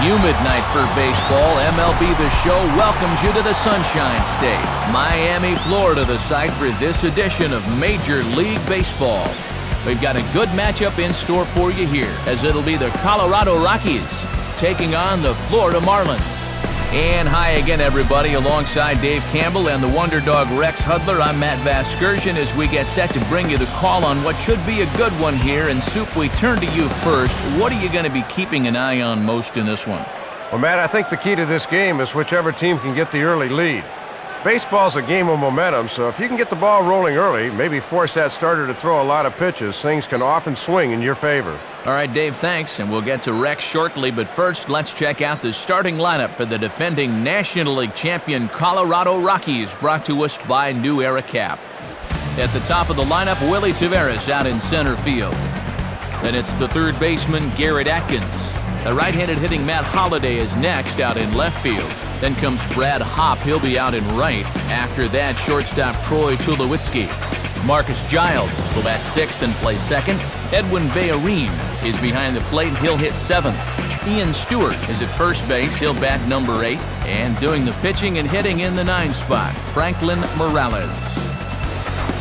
humid night for baseball. MLB The Show welcomes you to the Sunshine State, Miami, Florida, the site for this edition of Major League Baseball. We've got a good matchup in store for you here, as it'll be the Colorado Rockies taking on the Florida Marlins. And hi again, everybody. Alongside Dave Campbell and the Wonder Dog Rex Hudler, I'm Matt Vasgersian as we get set to bring you the call on what should be a good one here. And Soup, we turn to you first. What are you going to be keeping an eye on most in this one? Well, Matt, I think the key to this game is whichever team can get the early lead. Baseball's a game of momentum, so if you can get the ball rolling early, maybe force that starter to throw a lot of pitches, things can often swing in your favor. All right, Dave, thanks, and we'll get to Rex shortly, but first, let's check out the starting lineup for the defending National League champion Colorado Rockies, brought to us by New Era Cap. At the top of the lineup, Willie Taveras out in center field. Then it's the third baseman, Garrett Atkins. The right-handed hitting Matt Holliday is next out in left field. Then comes Brad Hopp. He'll be out in right. After that, shortstop Troy Tulowitzki. Marcus Giles will bat sixth and play second. Edwin Bayarin is behind the plate. He'll hit seventh. Ian Stewart is at first base. He'll bat number 8. And doing the pitching and hitting in the 9 spot, Franklin Morales.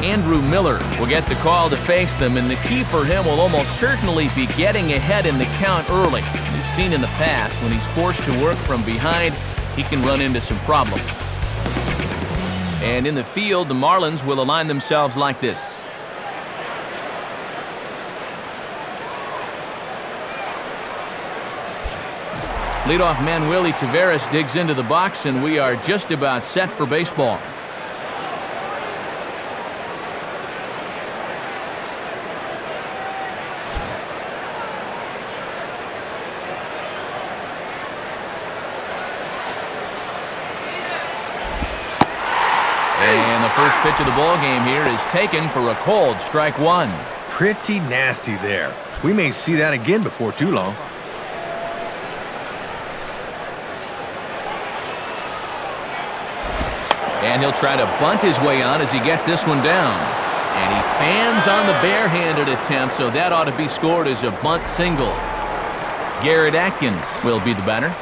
Andrew Miller will get the call to face them, and the key for him will almost certainly be getting ahead in the count early. We've seen in the past when he's forced to work from behind, he can run into some problems. And in the field, the Marlins will align themselves like this. Leadoff man Willie Taveras digs into the box, and we are just about set for baseball. And the first pitch of the ball game here is taken for a called strike one. Pretty nasty there. We may see that again before too long. And he'll try to bunt his way on as he gets this one down. And he fans on the barehanded attempt, so that ought to be scored as a bunt single. Garrett Atkins will be the batter.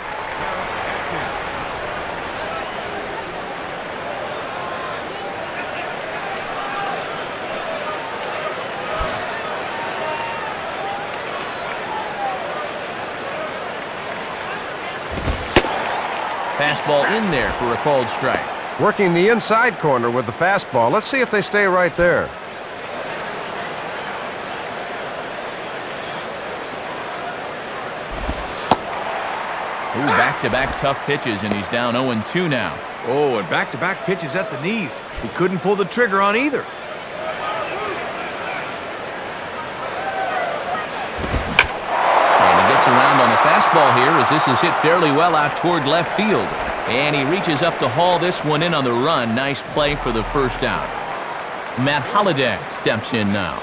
Fastball in there for a called strike. Working the inside corner with the fastball. Let's see if they stay right there. Ooh, back-to-back tough pitches, and he's down 0-2 now. Oh, and back-to-back pitches at the knees. He couldn't pull the trigger on either. Around on the fastball here as this is hit fairly well out toward left field. And he reaches up to haul this one in on the run. Nice play for the first out. Matt Holliday steps in now.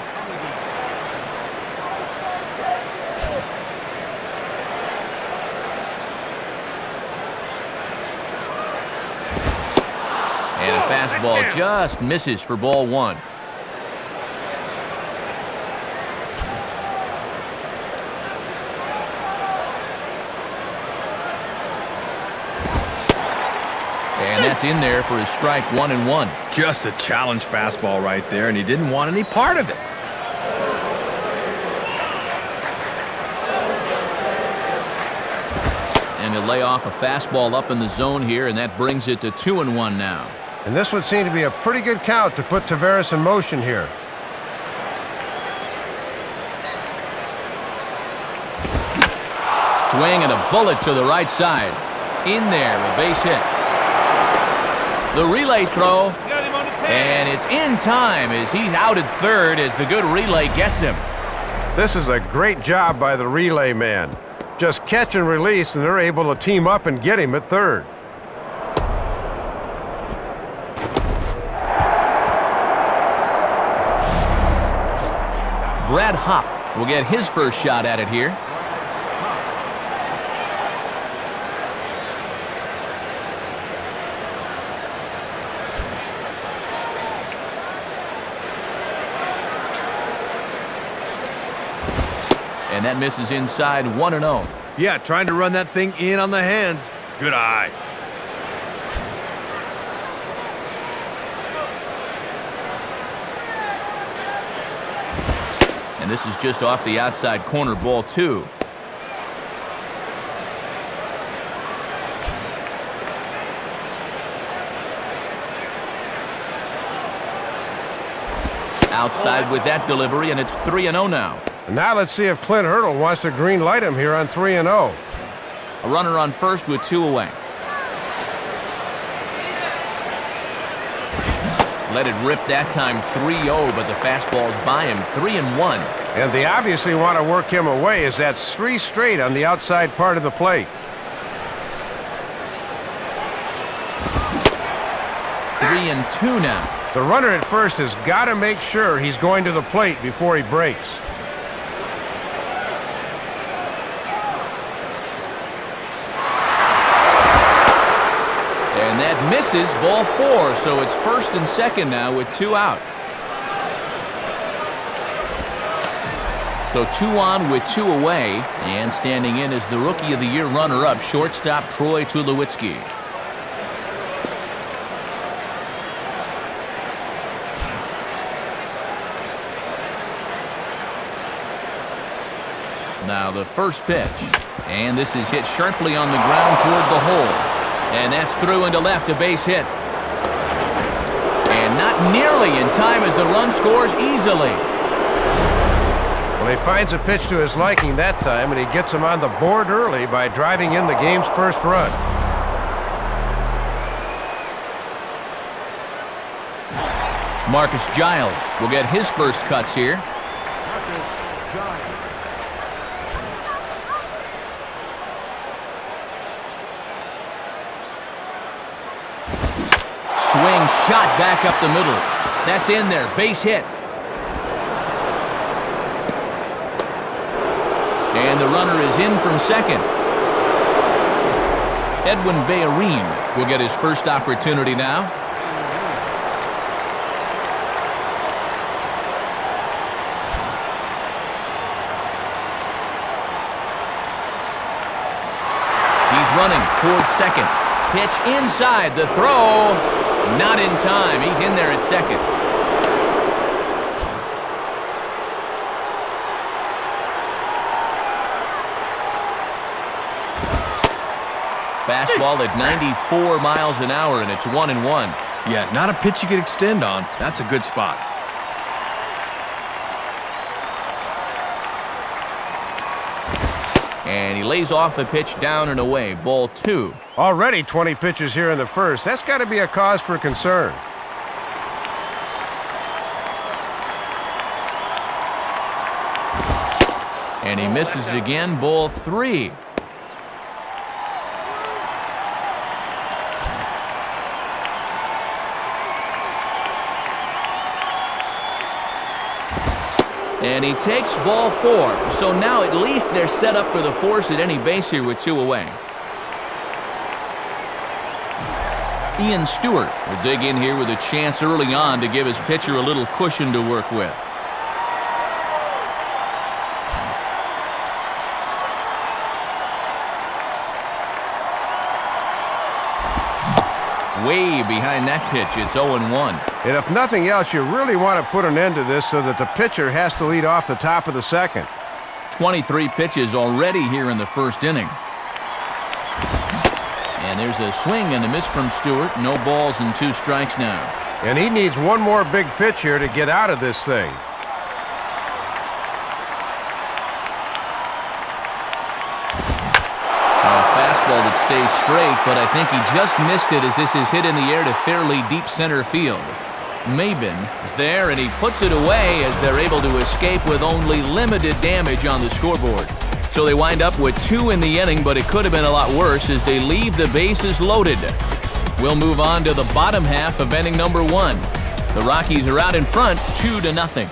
And a fastball just misses for ball one. And that's in there for his strike 1-1. Just a challenge fastball right there, and he didn't want any part of it. And he'll lay off a fastball up in the zone here, and that brings it to 2-1 now. And this would seem to be a pretty good count to put Taveras in motion here. Swing and a bullet to the right side. In there, a base hit. The relay throw, and it's in time as he's out at third as the good relay gets him. This is a great job by the relay man. Just catch and release, and they're able to team up and get him at third. Brad Hopp will get his first shot at it here. And that misses inside 1-0. Yeah, trying to run that thing in on the hands. Good eye. And this is just off the outside corner, ball 2. Outside with that delivery, and it's 3-0 now. And now let's see if Clint Hurdle wants to green light him here on 3-0. A runner on first with 2 away. Let it rip that time, 3-0, but the fastball's by him, 3-1. And they obviously want to work him away, as that's 3 straight on the outside part of the plate. 3-2 now. The runner at first has got to make sure he's going to the plate before he breaks. And that misses, ball 4, so it's first and second now with 2 out. So 2 on with 2 away, and standing in is the Rookie of the Year runner-up, shortstop Troy Tulowitzki. Now the first pitch, and this is hit sharply on the ground toward the hole, and that's through into left, a base hit, and not nearly in time as the run scores easily. Well, he finds a pitch to his liking that time, and he gets him on the board early by driving in the game's first run. Marcus Giles will get his first cuts here. Swing shot back up the middle. That's in there. Base hit. And the runner is in from second. Edwin Bayarine will get his first opportunity now. He's running towards second. Pitch inside. The throw. Not in time. He's in there at second. Fastball at 94 miles an hour, and it's 1-1. Yeah, not a pitch you could extend on. That's a good spot. And he lays off a pitch down and away. Ball 2. Already 20 pitches here in the first. That's got to be a cause for concern. And he misses again. Ball 3. And he takes ball 4. So now at least they're set up for the force at any base here with 2 away. Ian Stewart will dig in here with a chance early on to give his pitcher a little cushion to work with. Way behind that pitch, it's 0-1. And if nothing else, you really want to put an end to this so that the pitcher has to lead off the top of the second. 23 pitches already here in the first inning. And there's a swing and a miss from Stewart. No balls and 2 strikes now. And he needs one more big pitch here to get out of this thing. Fastball that stays straight, but I think he just missed it as this is hit in the air to fairly deep center field. Maben is there, and he puts it away as they're able to escape with only limited damage on the scoreboard. So they wind up with 2 in the inning, but it could have been a lot worse as they leave the bases loaded. We'll move on to the bottom half of inning number 1. The Rockies are out in front, 2-0.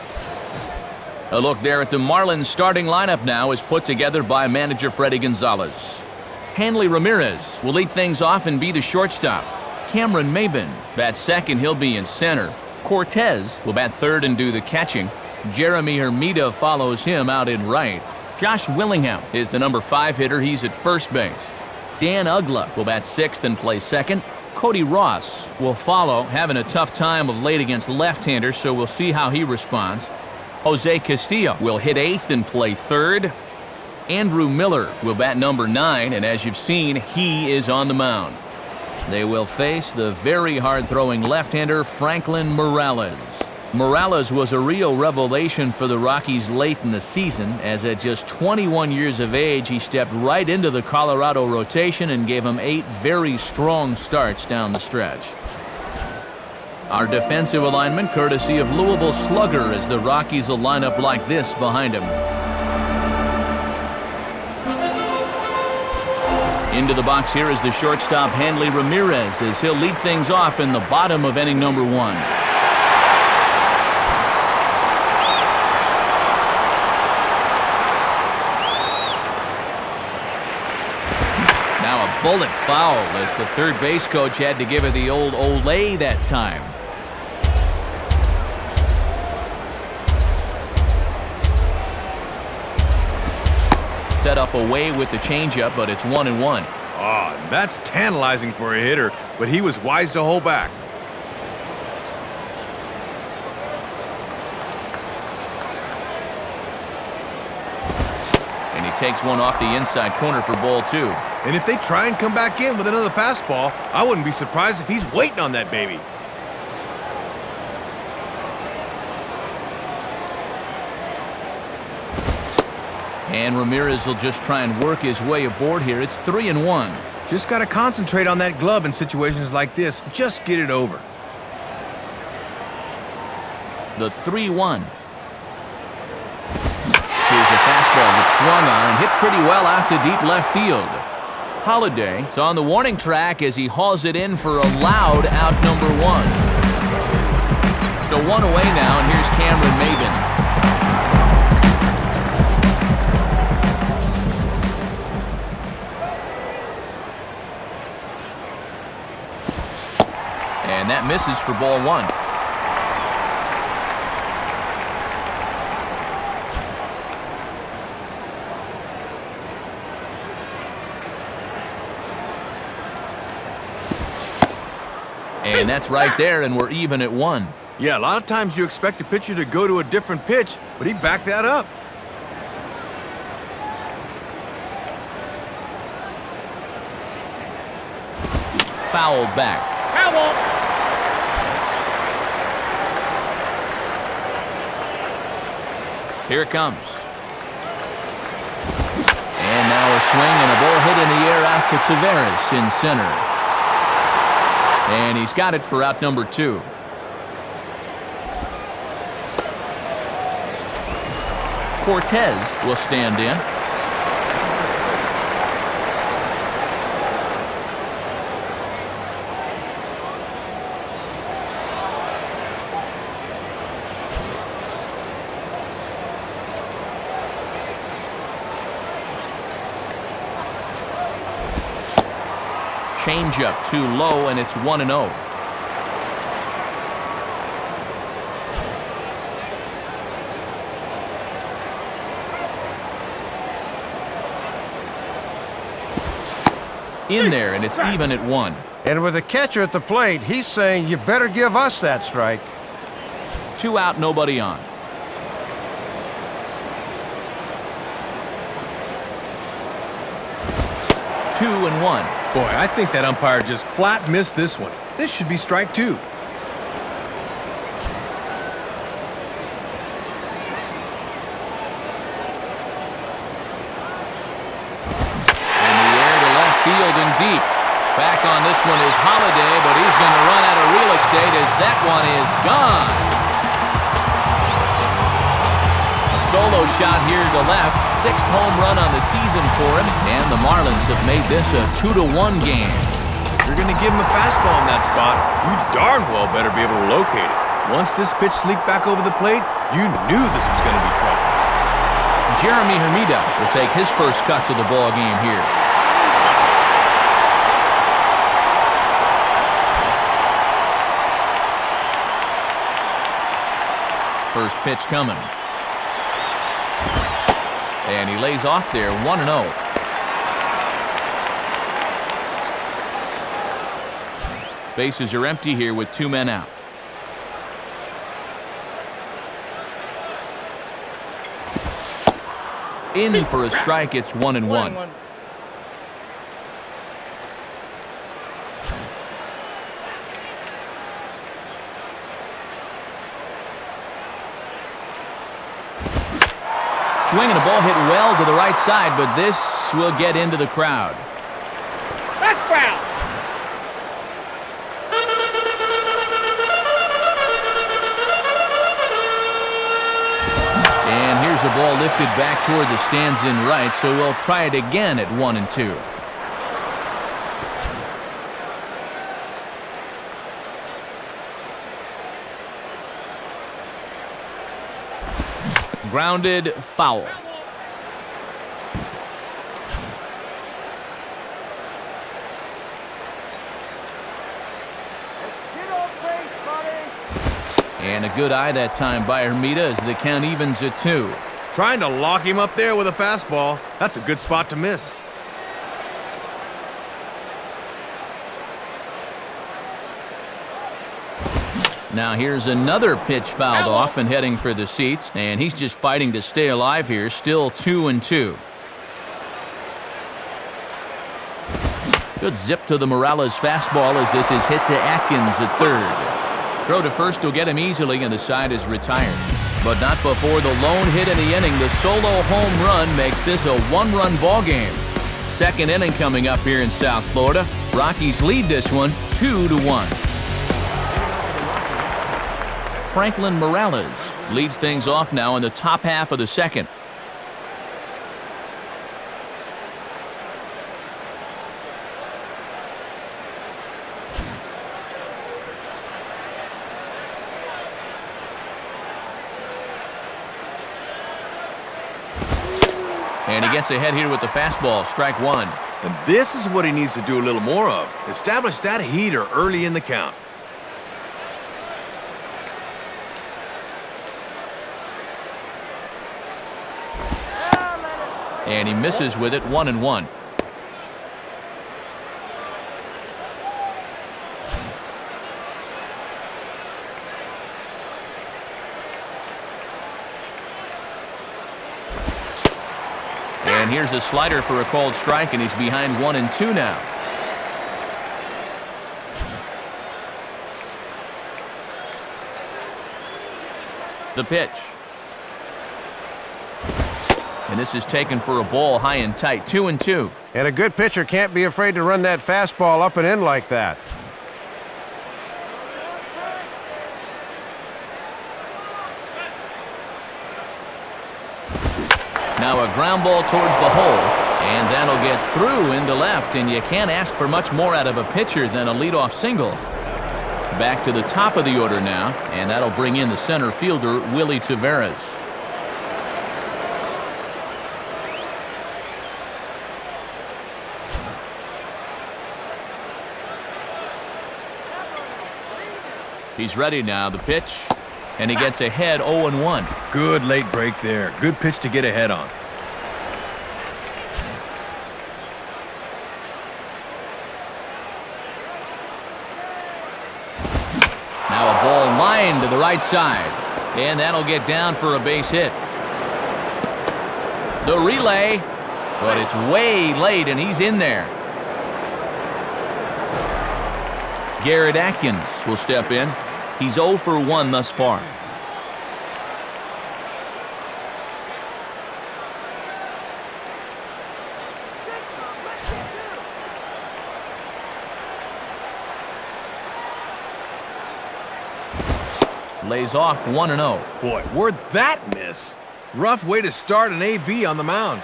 A look there at the Marlins starting lineup now is put together by manager Freddie Gonzalez. Hanley Ramirez will lead things off and be the shortstop. Cameron Maben bats second. He'll be in center. Cortez will bat third and do the catching. Jeremy Hermida follows him out in right. Josh Willingham is the number 5 hitter. He's at first base. Dan Ugla will bat 6th and play 2nd. Cody Ross will follow, having a tough time of late against left-handers, so we'll see how he responds. Jose Castillo will hit 8th and play 3rd. Andrew Miller will bat number 9, and as you've seen, he is on the mound. They will face the very hard-throwing left-hander Franklin Morales. Morales was a real revelation for the Rockies late in the season, as at just 21 years of age, he stepped right into the Colorado rotation and gave them 8 very strong starts down the stretch. Our defensive alignment courtesy of Louisville Slugger, as the Rockies will line up like this behind him. Into the box here is the shortstop Hanley Ramirez, as he'll lead things off in the bottom of inning number 1. Bullet foul, as the third base coach had to give it the old Olay that time. Set up away with the changeup, but it's 1-1. Oh, that's tantalizing for a hitter, but he was wise to hold back. And he takes one off the inside corner for ball 2. And if they try and come back in with another fastball, I wouldn't be surprised if he's waiting on that baby. And Ramirez will just try and work his way aboard here. It's 3-1. Just got to concentrate on that glove in situations like this. Just get it over. The 3-1. Here's a fastball that swung on and hit pretty well out to deep left field. Holiday is on the warning track as he hauls it in for a loud out number 1. So 1 away now, and here's Cameron Maybin. And that misses for ball 1. And that's right there, and we're even at 1. Yeah, a lot of times you expect a pitcher to go to a different pitch, but he backed that up. Fouled back. Foul! Here it comes. And now a swing and a ball hit in the air out to Taveras in center. And he's got it for out number 2. Cortez will stand in. Changeup too low, and it's 1-0. In there, and it's even at 1. And with a catcher at the plate, he's saying, you better give us that strike. 2 out, nobody on. Two and 1. Boy, I think that umpire just flat missed this one. This should be strike 2. Field and deep. Back on this one is Holiday, but he's going to run out of real estate as that one is gone. A solo shot here to left. 6th home run on the season for him, and the Marlins have made this a 2-1 game. If you're going to give him a fastball in that spot, you darn well better be able to locate it. Once this pitch leaked back over the plate, you knew this was going to be trouble. Jeremy Hermida will take his first cuts of the ball game here. First pitch coming. And he lays off there, 1-0. Bases are empty here with 2 men out. In for a strike, it's 1-1. Swinging a ball hit well to the right side, but this will get into the crowd. That's foul. And here's a ball lifted back toward the stands in right, so we'll try it again at 1-2. Grounded, foul. And a good eye that time by Hermida as the count evens at 2. Trying to lock him up there with a fastball. That's a good spot to miss. Now here's another pitch fouled off and heading for the seats, and he's just fighting to stay alive here, still 2-2. Good zip to the Morales fastball as this is hit to Atkins at third. Throw to first will get him easily, and the side is retired. But not before the lone hit in the inning. The solo home run makes this a 1-run ball game. Second inning coming up here in South Florida. Rockies lead this one 2-1. Franklin Morales leads things off now in the top half of the second. And he gets ahead here with the fastball, strike 1. And this is what he needs to do a little more of. Establish that heater early in the count. And he misses with it, 1-1. And here's a slider for a called strike, and he's behind 1-2 now. The pitch. And this is taken for a ball high and tight, 2-2. And a good pitcher can't be afraid to run that fastball up and in like that. Now a ground ball towards the hole, and that'll get through into left, and you can't ask for much more out of a pitcher than a leadoff single. Back to the top of the order now, and that'll bring in the center fielder, Willie Taveras. He's ready now, the pitch, and he gets ahead 0-1. Good late break there. Good pitch to get ahead on. Now a ball lined to the right side, and that'll get down for a base hit. The relay, but it's way late, and he's in there. Garrett Atkins will step in. He's 0 for 1 thus far. Lays off 1-0. Boy, where'd that miss? Rough way to start an AB on the mound.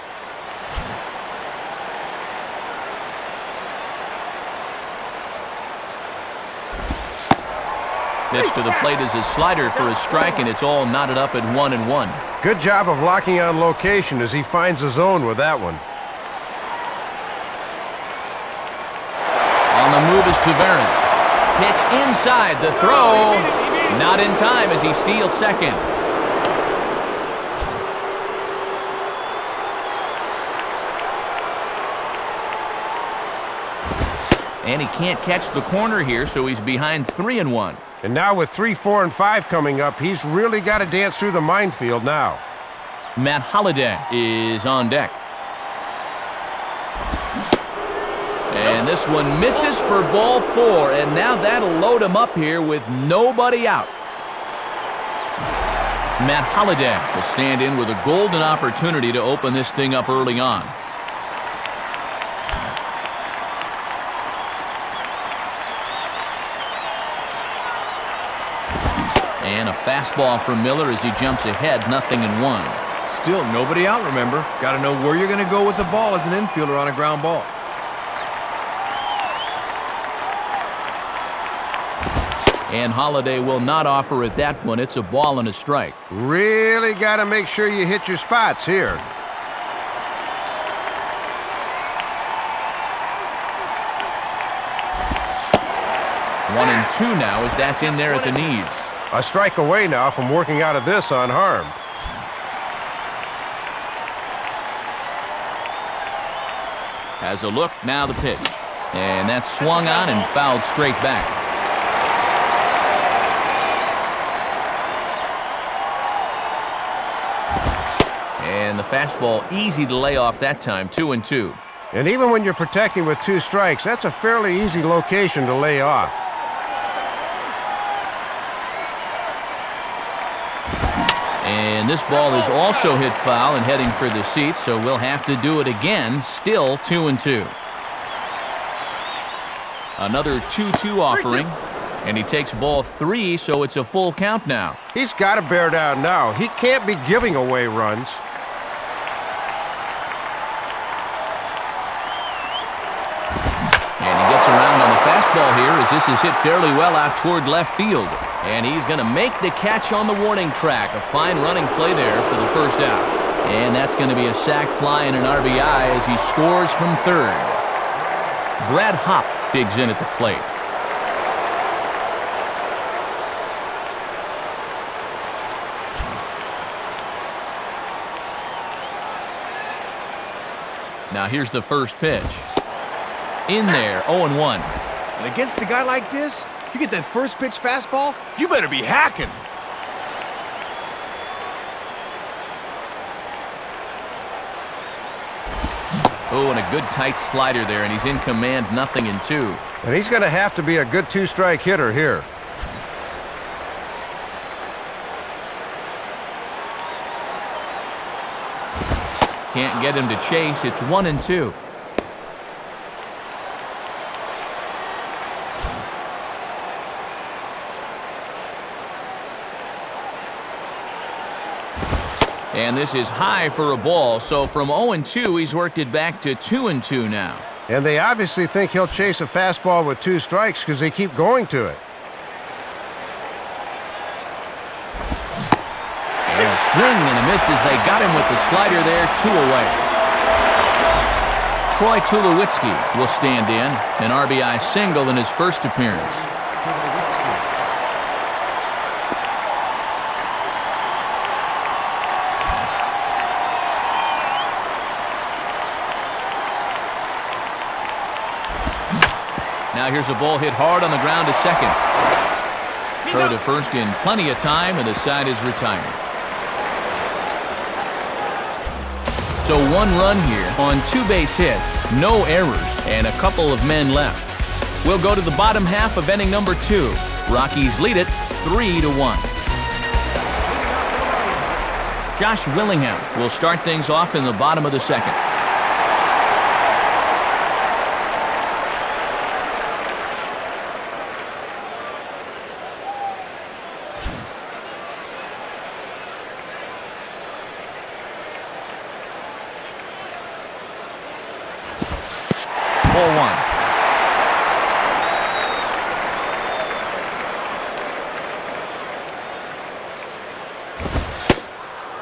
Pitch to the plate is a slider for a strike, and it's all knotted up at 1-1. Good job of locking on location as he finds the zone with that one. On the move is Taveras. Pitch inside, the throw. Not in time as he steals second. And he can't catch the corner here, so he's behind 3-1. And now with 3, 4, and 5 coming up, he's really got to dance through the minefield now. Matt Holliday is on deck. And this one misses for ball 4, and now that'll load him up here with nobody out. Matt Holliday will stand in with a golden opportunity to open this thing up early on. And a fastball from Miller as he jumps ahead, 0-1. Still nobody out, remember. Got to know where you're going to go with the ball as an infielder on a ground ball. And Holliday will not offer at that one. It's a ball and a strike. Really got to make sure you hit your spots here. One and two now as that's in there at the knees. A strike away now from working out of this unharmed. Has a look, now the pitch. And that's swung on and fouled straight back. And the fastball easy to lay off that time, 2-2. And even when you're protecting with 2 strikes, that's a fairly easy location to lay off. And this ball is also hit foul and heading for the seats, so we'll have to do it again. Still 2-2. Another 2-2 offering, and he takes ball 3, so it's a full count now. He's got to bear down now. He can't be giving away runs. And he gets around on the fastball here as this is hit fairly well out toward left field. And he's going to make the catch on the warning track. A fine running play there for the first out. And that's going to be a sac fly and an RBI as he scores from third. Brad Hopp digs in at the plate. Now here's the first pitch. In there, 0-1. And against a guy like this, you get that first pitch fastball, you better be hacking. Oh, and a good tight slider there, and he's in command, 0-2. And he's going to have to be a good 2-strike hitter here. Can't get him to chase. It's 1-2. And this is high for a ball, so from 0-2, he's worked it back to 2-2 now. And they obviously think he'll chase a fastball with 2 strikes because they keep going to it. And a swing and a miss as they got him with the slider there, 2 away. Troy Tulowitzki will stand in, an RBI single in his first appearance. Now here's a ball hit hard on the ground to second. Throw to first in plenty of time, and the side is retired. So 1 run here on 2 base hits, no errors, and a couple of men left. We'll go to the bottom half of inning number 2. Rockies lead it 3-1. Josh Willingham will start things off in the bottom of the second.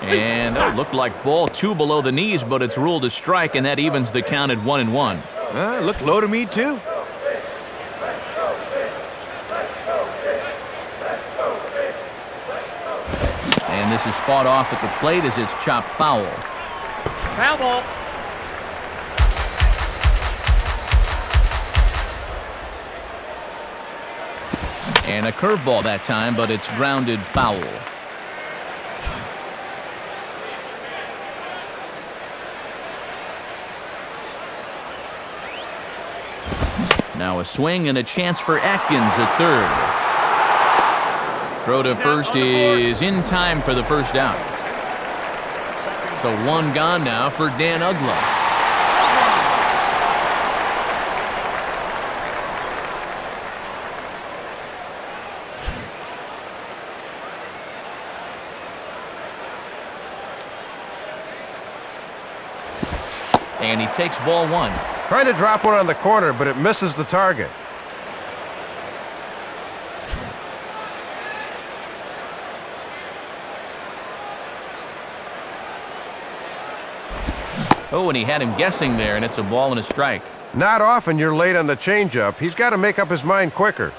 And looked like ball 2 below the knees, but it's ruled a strike, and that evens the count at 1-1. Looked low to me, too. And this is fought off at the plate as it's chopped foul. Foul ball. And a curveball that time, but it's grounded foul. Now a swing and a chance for Atkins at third. Throw to first is in time for the first out. So one gone now for Dan Uggla. And he takes ball one. Trying to drop one on the corner, but it misses the target. Oh, and he had him guessing there, and it's a ball and a strike. Not often you're late on the changeup. He's got to make up his mind quicker.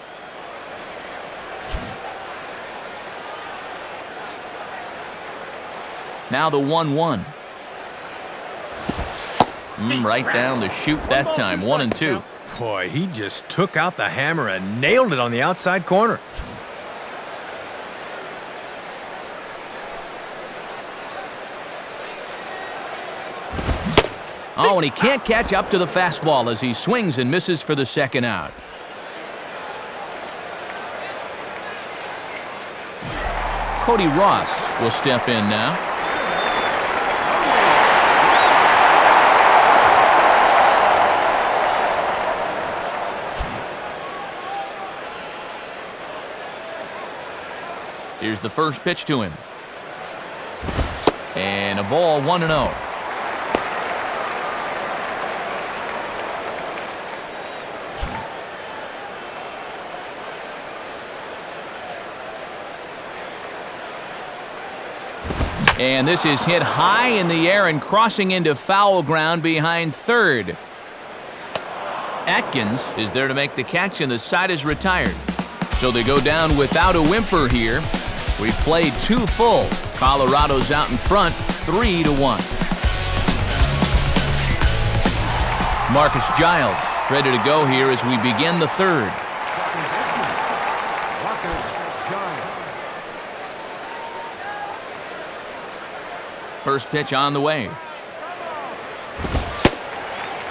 Now the 1-1. Right down the chute that time, 1-2. Boy, he just took out the hammer and nailed it on the outside corner. Oh, and he can't catch up to the fastball as he swings and misses for the second out. Cody Ross will step in now. Here's the first pitch to him. And a ball, 1-0. And this is hit high in the air and crossing into foul ground behind third. Atkins is there to make the catch, and the side is retired. So they go down without a whimper here. We've played 2 full. Colorado's out in front, 3-1. Marcus Giles ready to go here as we begin the third. First pitch on the way.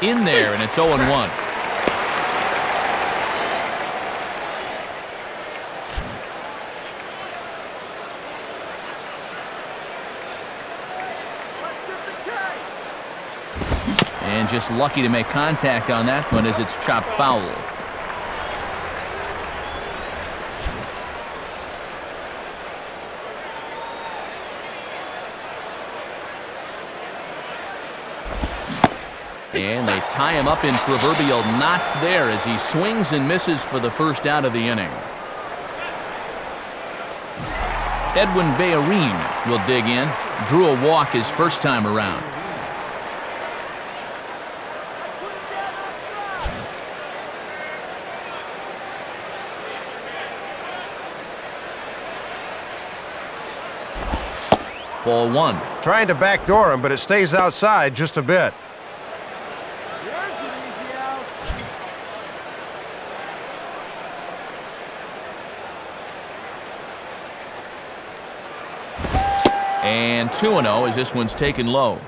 In there, and it's 0-1. And just lucky to make contact on that one as it's chopped foul. And they tie him up in proverbial knots there as he swings and misses for the first out of the inning. Edwin Bayarin will dig in. Drew a walk his first time around. Ball 1. Trying to backdoor him, but it stays outside just a bit. And 2-0 as this one's taken low.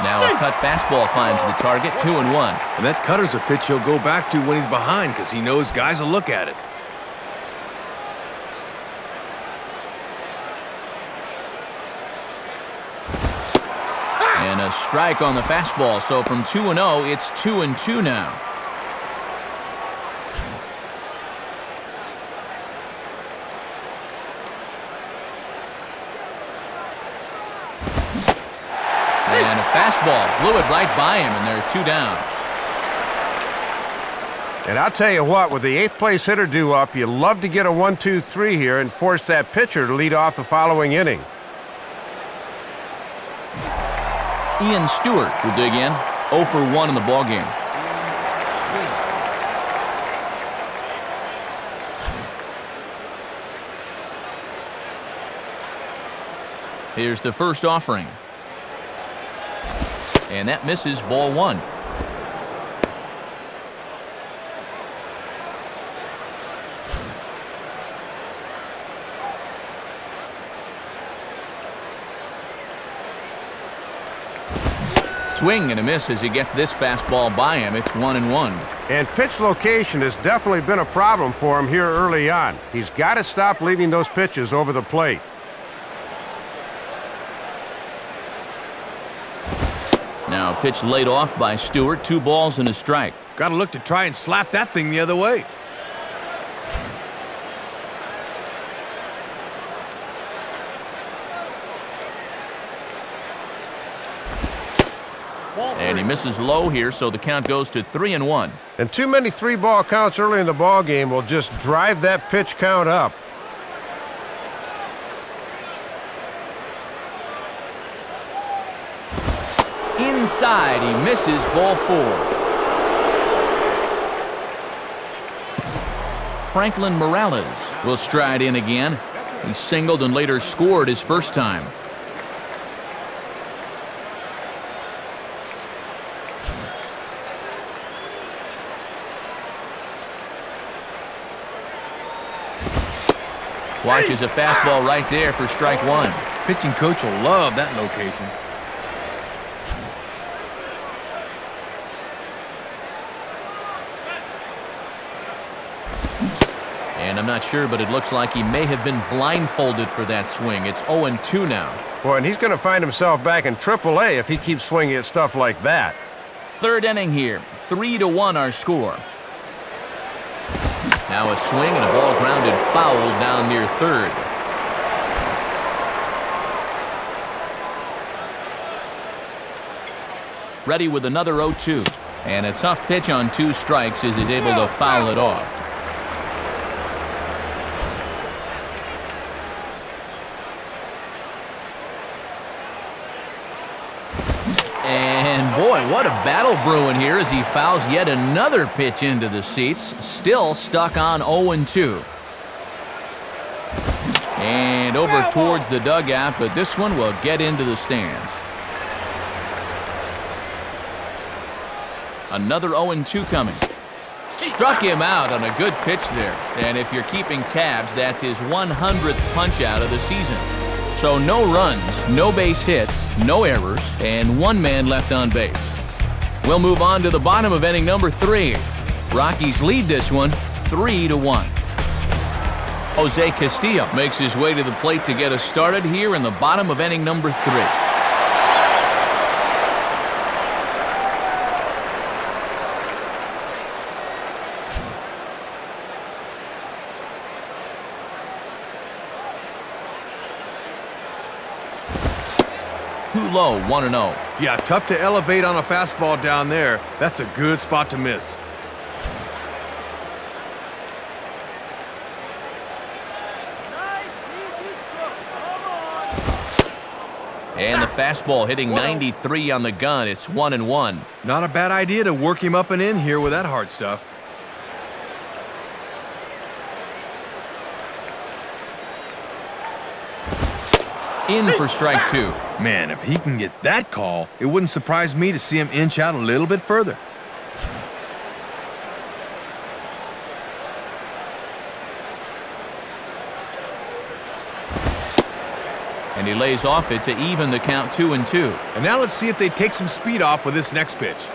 Now a cut fastball finds the target, 2-1. And that cutter's a pitch he'll go back to when he's behind because he knows guys will look at it. And a strike on the fastball, so from 2-0, it's 2-2 now. And a fastball blew it right by him, and they're 2 down. And I'll tell you what, with the 8th place hitter due up, you love to get a 1-2-3 here and force that pitcher to lead off the following inning. Ian Stewart will dig in, 0 for 1 in the ballgame. Here's the first offering. And that misses, ball 1. Swing and a miss as he gets this fastball by him. It's 1-1. And pitch location has definitely been a problem for him here early on. He's got to stop leaving those pitches over the plate. Now pitch laid off by Stewart. 2 balls and a strike. Got to look to try and slap that thing the other way. And he misses low here, so the count goes to 3-1. And too many 3-ball counts early in the ball game will just drive that pitch count up. Inside, he misses, ball 4. Franklin Morales will stride in again. He singled and later scored his first time. Watches a fastball right there for strike 1. Pitching coach will love that location. And I'm not sure, but it looks like he may have been blindfolded for that swing. It's 0-2 now. Boy, and he's going to find himself back in AAA if he keeps swinging at stuff like that. Third inning here. 3-1 our score. Now a swing and a ball grounded foul down near third. Ready with another 0-2. And a tough pitch on 2 strikes as he's able to foul it off. And boy, what a battle brewing here as he fouls yet another pitch into the seats. Still stuck on 0-2. And over towards the dugout, but this one will get into the stands. Another 0-2 coming. Struck him out on a good pitch there. And if you're keeping tabs, that's his 100th punch out of the season. So no runs, no base hits, no errors, and 1 man left on base. We'll move on to the bottom of inning number 3. Rockies lead this one 3-1. Jose Castillo makes his way to the plate to get us started here in the bottom of inning number 3. Too low, 1-0. Yeah, tough to elevate on a fastball down there. That's a good spot to miss. And the fastball hitting 93 on the gun. It's 1-1. Not a bad idea to work him up and in here with that hard stuff. In for strike 2. Man, if he can get that call, it wouldn't surprise me to see him inch out a little bit further. And he lays off it to even the count 2-2. And now let's see if they take some speed off with this next pitch.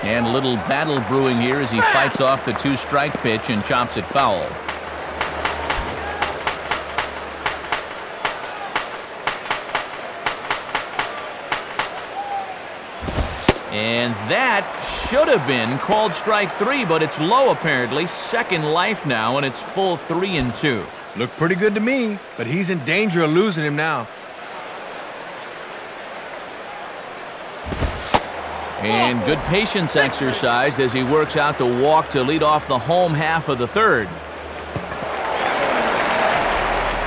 And a little battle brewing here as he fights off the 2-strike pitch and chops it foul. And that should have been called strike 3, but it's low apparently. Second life now, and it's full 3-2. Looked pretty good to me, but he's in danger of losing him now. And good patience exercised as he works out the walk to lead off the home half of the third.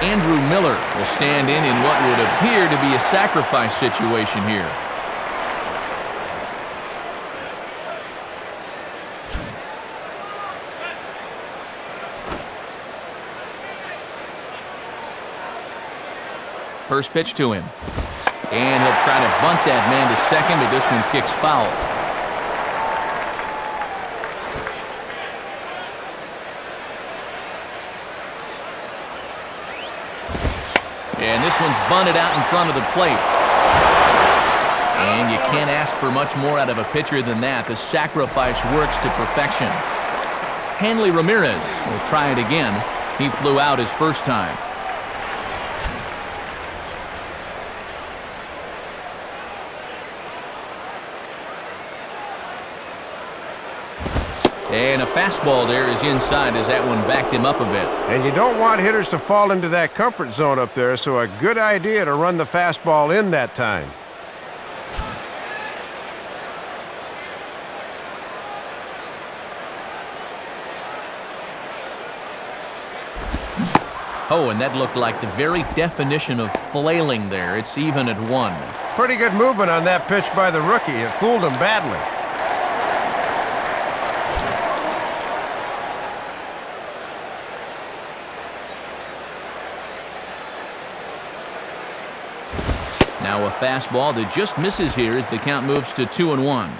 Andrew Miller will stand in what would appear to be a sacrifice situation here. First pitch to him. And he'll try to bunt that man to second, but this one kicks foul. And this one's bunted out in front of the plate. And you can't ask for much more out of a pitcher than that. The sacrifice works to perfection. Hanley Ramirez will try it again. He flew out his first time. And a fastball there is inside as that one backed him up a bit. And you don't want hitters to fall into that comfort zone up there, so a good idea to run the fastball in that time. Oh, and that looked like the very definition of flailing there. It's even at 1. Pretty good movement on that pitch by the rookie. It fooled him badly. Now a fastball that just misses here as the count moves to 2-1.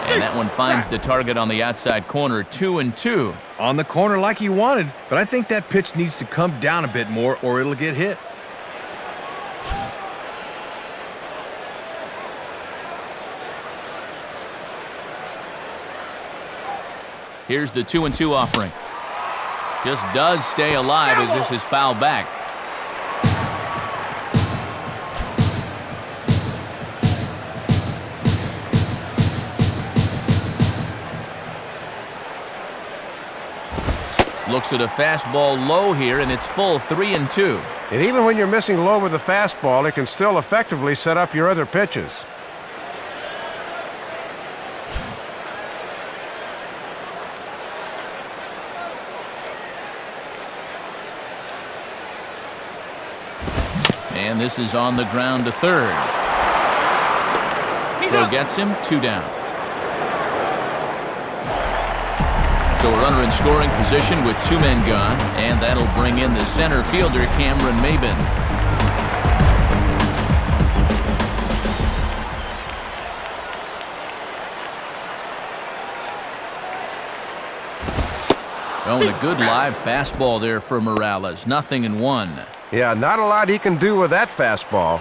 And that one finds the target on the outside corner, 2-2. On the corner like he wanted, but I think that pitch needs to come down a bit more or it'll get hit. Here's the 2-2 offering. Just does stay alive as this is fouled back. Looks at a fastball low here, and it's full 3-2. And even when you're missing low with a fastball, it can still effectively set up your other pitches. And this is on the ground to third. Throw gets him, 2 down. So a runner in scoring position with 2 men gone, and that'll bring in the center fielder, Cameron Maben. Oh, and a good live fastball there for Morales. 0-1. Yeah, not a lot he can do with that fastball.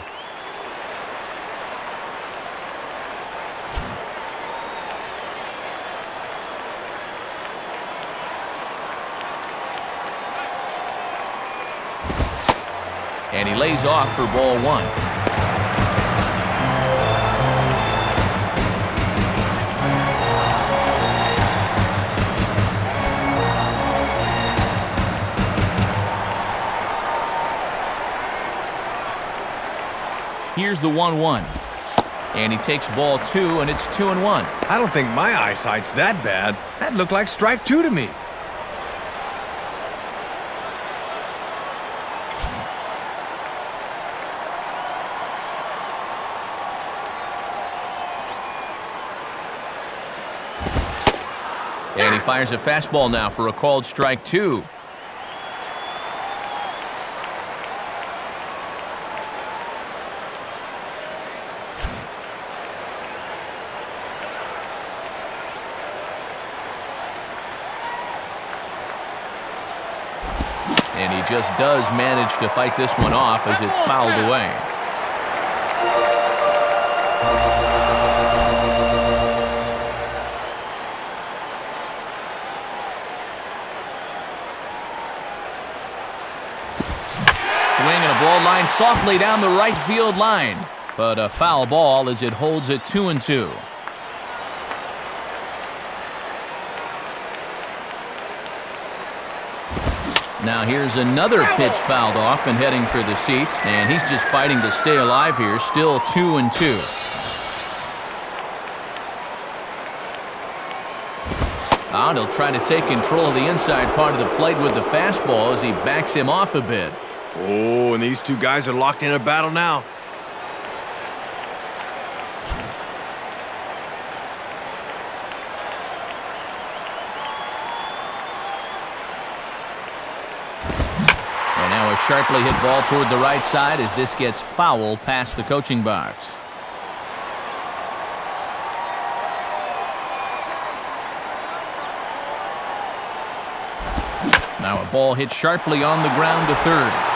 And he lays off for ball 1. Here's the 1-1. And he takes ball 2, and it's 2-1. I don't think my eyesight's that bad. That looked like strike 2 to me. And he fires a fastball now for a called strike 2. And he just does manage to fight this one off as it's fouled away. Swing and a ball line softly down the right field line. But a foul ball as it holds it 2-2. Now here's another pitch fouled off and heading for the seats, and he's just fighting to stay alive here, still 2-2. And he'll try to take control of the inside part of the plate with the fastball as he backs him off a bit. Oh, and these two guys are locked in a battle now. And now a sharply hit ball toward the right side as this gets foul past the coaching box. Now a ball hit sharply on the ground to third.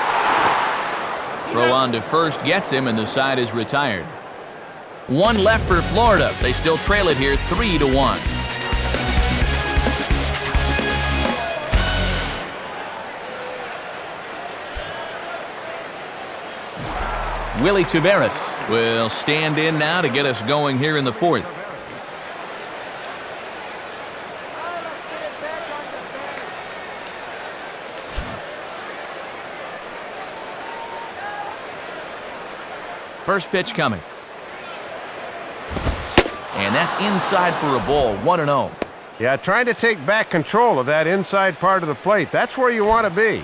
Throw on to first gets him, and the side is retired. One left for Florida. They still trail it here 3-1. Willie Taveras will stand in now to get us going here in the fourth. First pitch coming. And that's inside for a ball, 1-0. Yeah, trying to take back control of that inside part of the plate. That's where you want to be.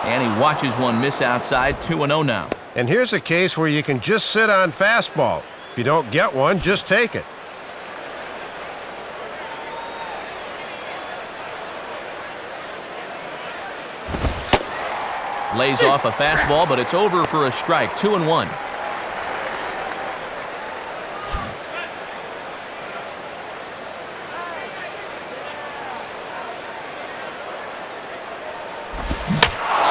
And he watches one miss outside, 2-0 now. And here's a case where you can just sit on fastball. If you don't get one, just take it. Lays off a fastball, but it's over for a strike, 2-1.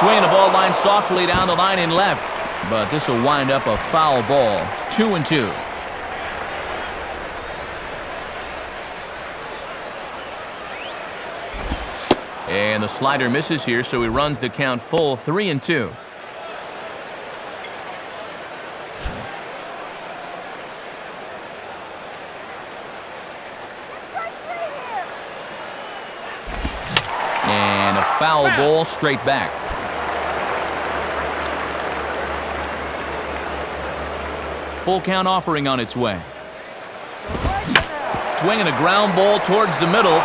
Swinging the ball line softly down the line in left, but this will wind up a foul ball, 2-2. And the slider misses here, so he runs the count full, 3-2. And a foul ball straight back. Full count offering on its way. Swinging a ground ball towards the middle.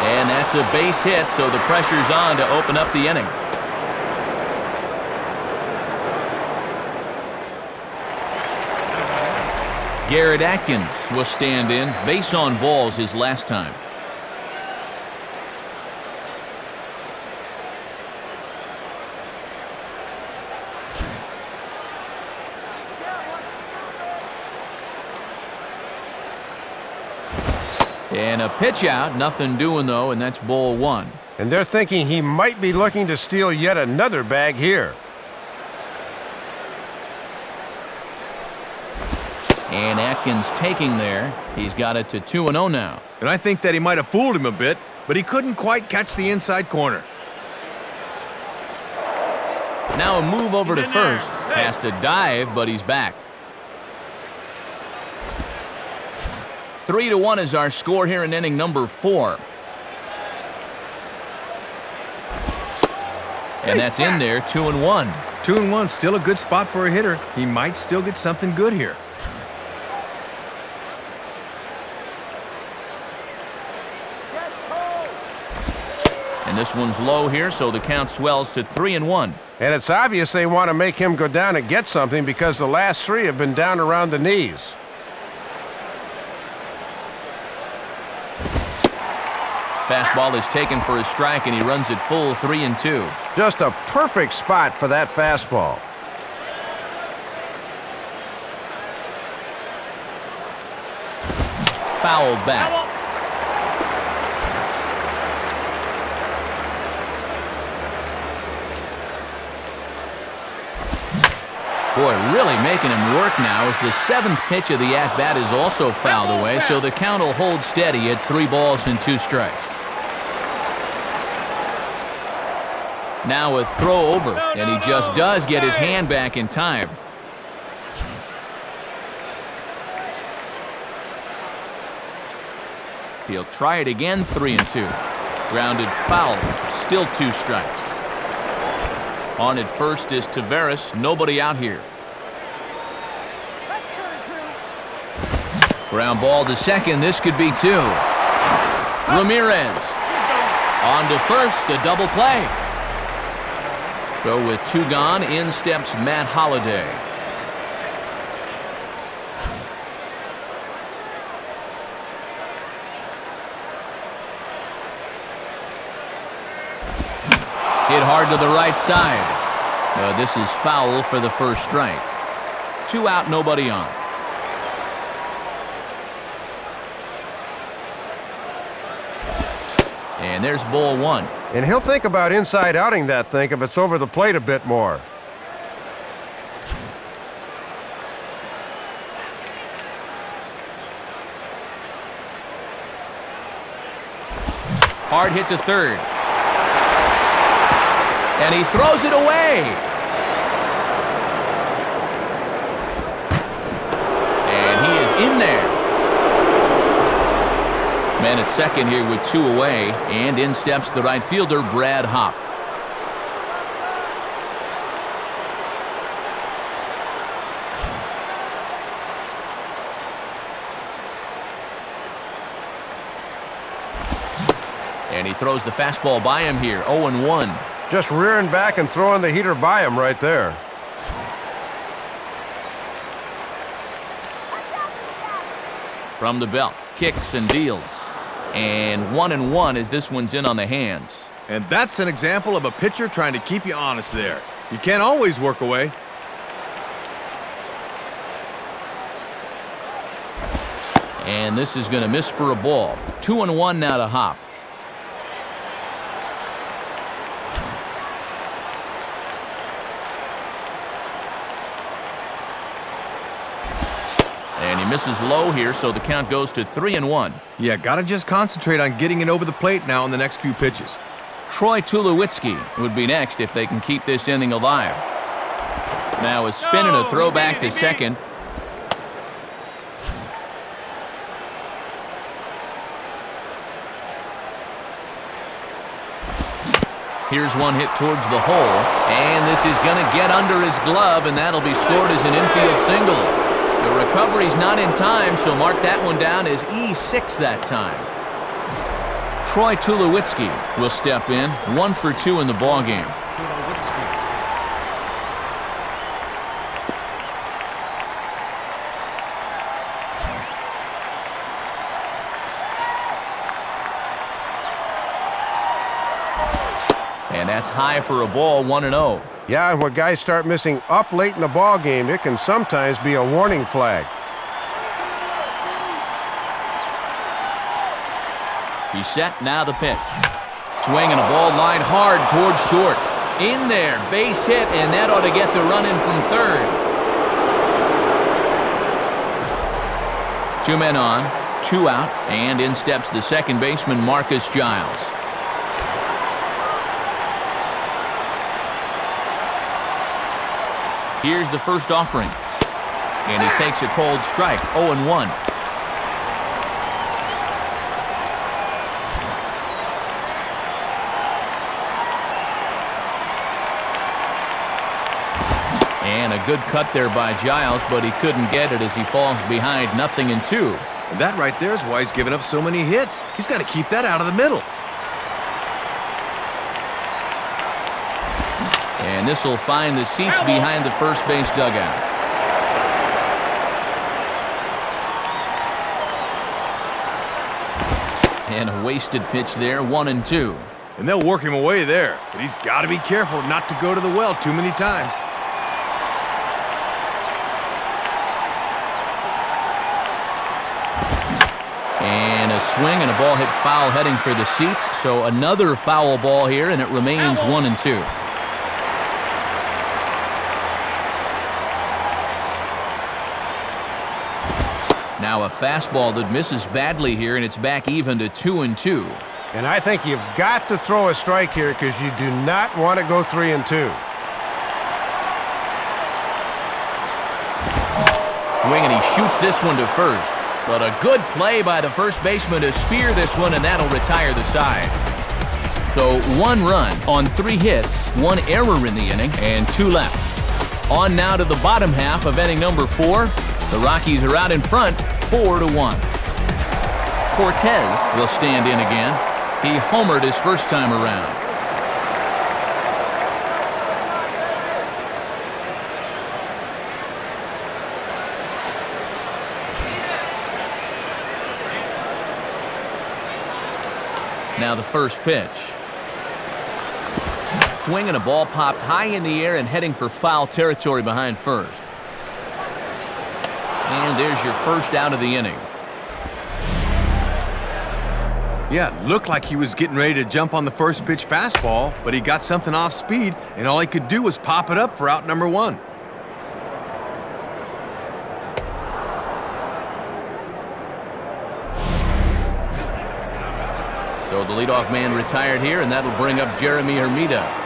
And that's a base hit, so the pressure's on to open up the inning. Garrett Atkins will stand in. Base on balls his last time. And a pitch out, nothing doing though, and that's ball one. And they're thinking he might be looking to steal yet another bag here. And Atkins taking there. He's got it to 2-0 now. And I think that he might have fooled him a bit, but he couldn't quite catch the inside corner. Now a move over to first. Has to dive, but he's back. 3-1 is our score here in inning number 4. And that's in there, 2-1. 2-1, still a good spot for a hitter. He might still get something good here. And this one's low here, so the count swells to 3-1. And it's obvious they want to make him go down and get something because the last 3 have been down around the knees. Fastball is taken for a strike, and he runs it full, 3-2. Just a perfect spot for that fastball. Fouled back. Boy, really making him work now as the 7th pitch of the at-bat is also fouled away, so the count will hold steady at 3 balls and 2 strikes. Now a throw over, and he just does get his hand back in time. He'll try it again, 3-2. Grounded foul, still 2 strikes. On at first is Taveras, nobody out here. Ground ball to second. This could be two. Ramirez on to first, a double play. So with two gone, in steps Matt Holliday. Hit hard to the right side. This is foul for the first strike. 2 out, nobody on. And there's ball 1. And he'll think about inside outing that thing if it's over the plate a bit more. Hard hit to third. And he throws it away. And he is in there. Man at second here with 2 away. And in steps the right fielder, Brad Hopp. And he throws the fastball by him here, 0-1. Just rearing back and throwing the heater by him right there. From the belt, kicks and deals. And 1-1 as this one's in on the hands. And that's an example of a pitcher trying to keep you honest there. You can't always work away. And this is going to miss for a ball. 2-1 now to Hopp. And he misses low here, so the count goes to 3-1. Yeah, gotta just concentrate on getting it over the plate now in the next few pitches. Troy Tulowitzki would be next if they can keep this inning alive. Now a spin and a throwback to second. Here's one hit towards the hole, and this is going to get under his glove, and that'll be scored as an infield single. The recovery's not in time, so mark that one down as E6 that time. Troy Tulowitzki will step in, 1 for 2 in the ballgame. And that's high for a ball, 1-0. Yeah, and when guys start missing up late in the ball game, it can sometimes be a warning flag. He's set, now the pitch. Swing and a ball lined hard towards short. In there, base hit, and that ought to get the run in from third. 2 men on, 2 out, and in steps the second baseman, Marcus Giles. Here's the first offering. And he takes a cold strike, 0-1. And a good cut there by Giles, but he couldn't get it as he falls behind 0-2. And that right there is why he's given up so many hits. He's got to keep that out of the middle. And this will find the seats behind the first base dugout. And a wasted pitch there, 1-2. And they'll work him away there, but he's got to be careful not to go to the well too many times. And a swing and a ball hit foul heading for the seats. So another foul ball here, and it remains 1-2. Now a fastball that misses badly here, and it's back even to 2-2. And I think you've got to throw a strike here because you do not want to go 3-2. Swing, and he shoots this one to first. But a good play by the first baseman to spear this one, and that'll retire the side. So 1 run on 3 hits, 1 error in the inning, and 2 left. On now to the bottom half of inning number 4. The Rockies are out in front, 4-1. Cortez will stand in again. He homered his first time around. Now the first pitch. Swing and a ball popped high in the air and heading for foul territory behind first. And there's your first out of the inning. Yeah, it looked like he was getting ready to jump on the first pitch fastball, but he got something off speed, and all he could do was pop it up for out number 1. So the leadoff man retired here, and that'll bring up Jeremy Hermida.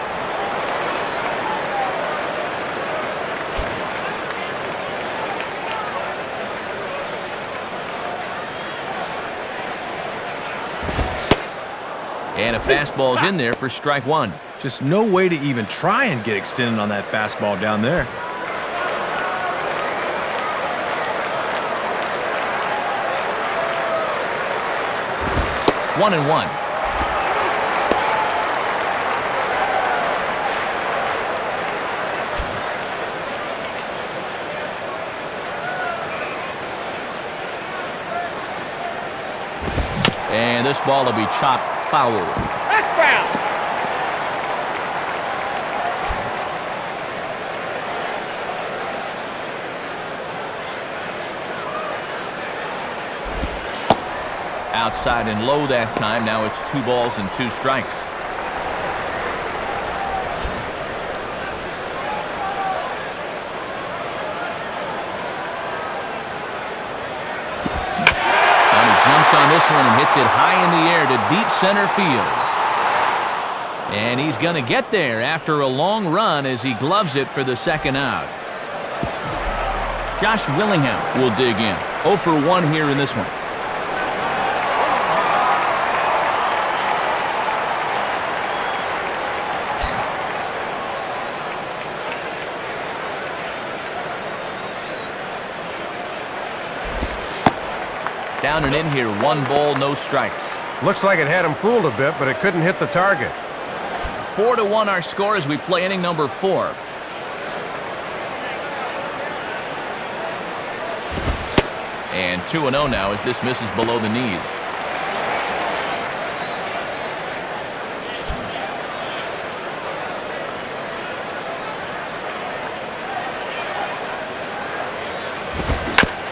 And a fastball's in there for strike 1. Just no way to even try and get extended on that fastball down there. One and one. And this ball will be chopped foul. That's foul. Outside and low that time. Now it's 2 balls and 2 strikes. And he jumps on this one and hits it high in the air to deep center field. And he's going to get there after a long run as he gloves it for the second out. Josh Willingham will dig in. 0 for 1 here in this one. Down and in here, 1 ball, no strikes. Looks like it had him fooled a bit, but it couldn't hit the target. 4-1 our score as we play inning number 4. And 2-0 now as this misses below the knees.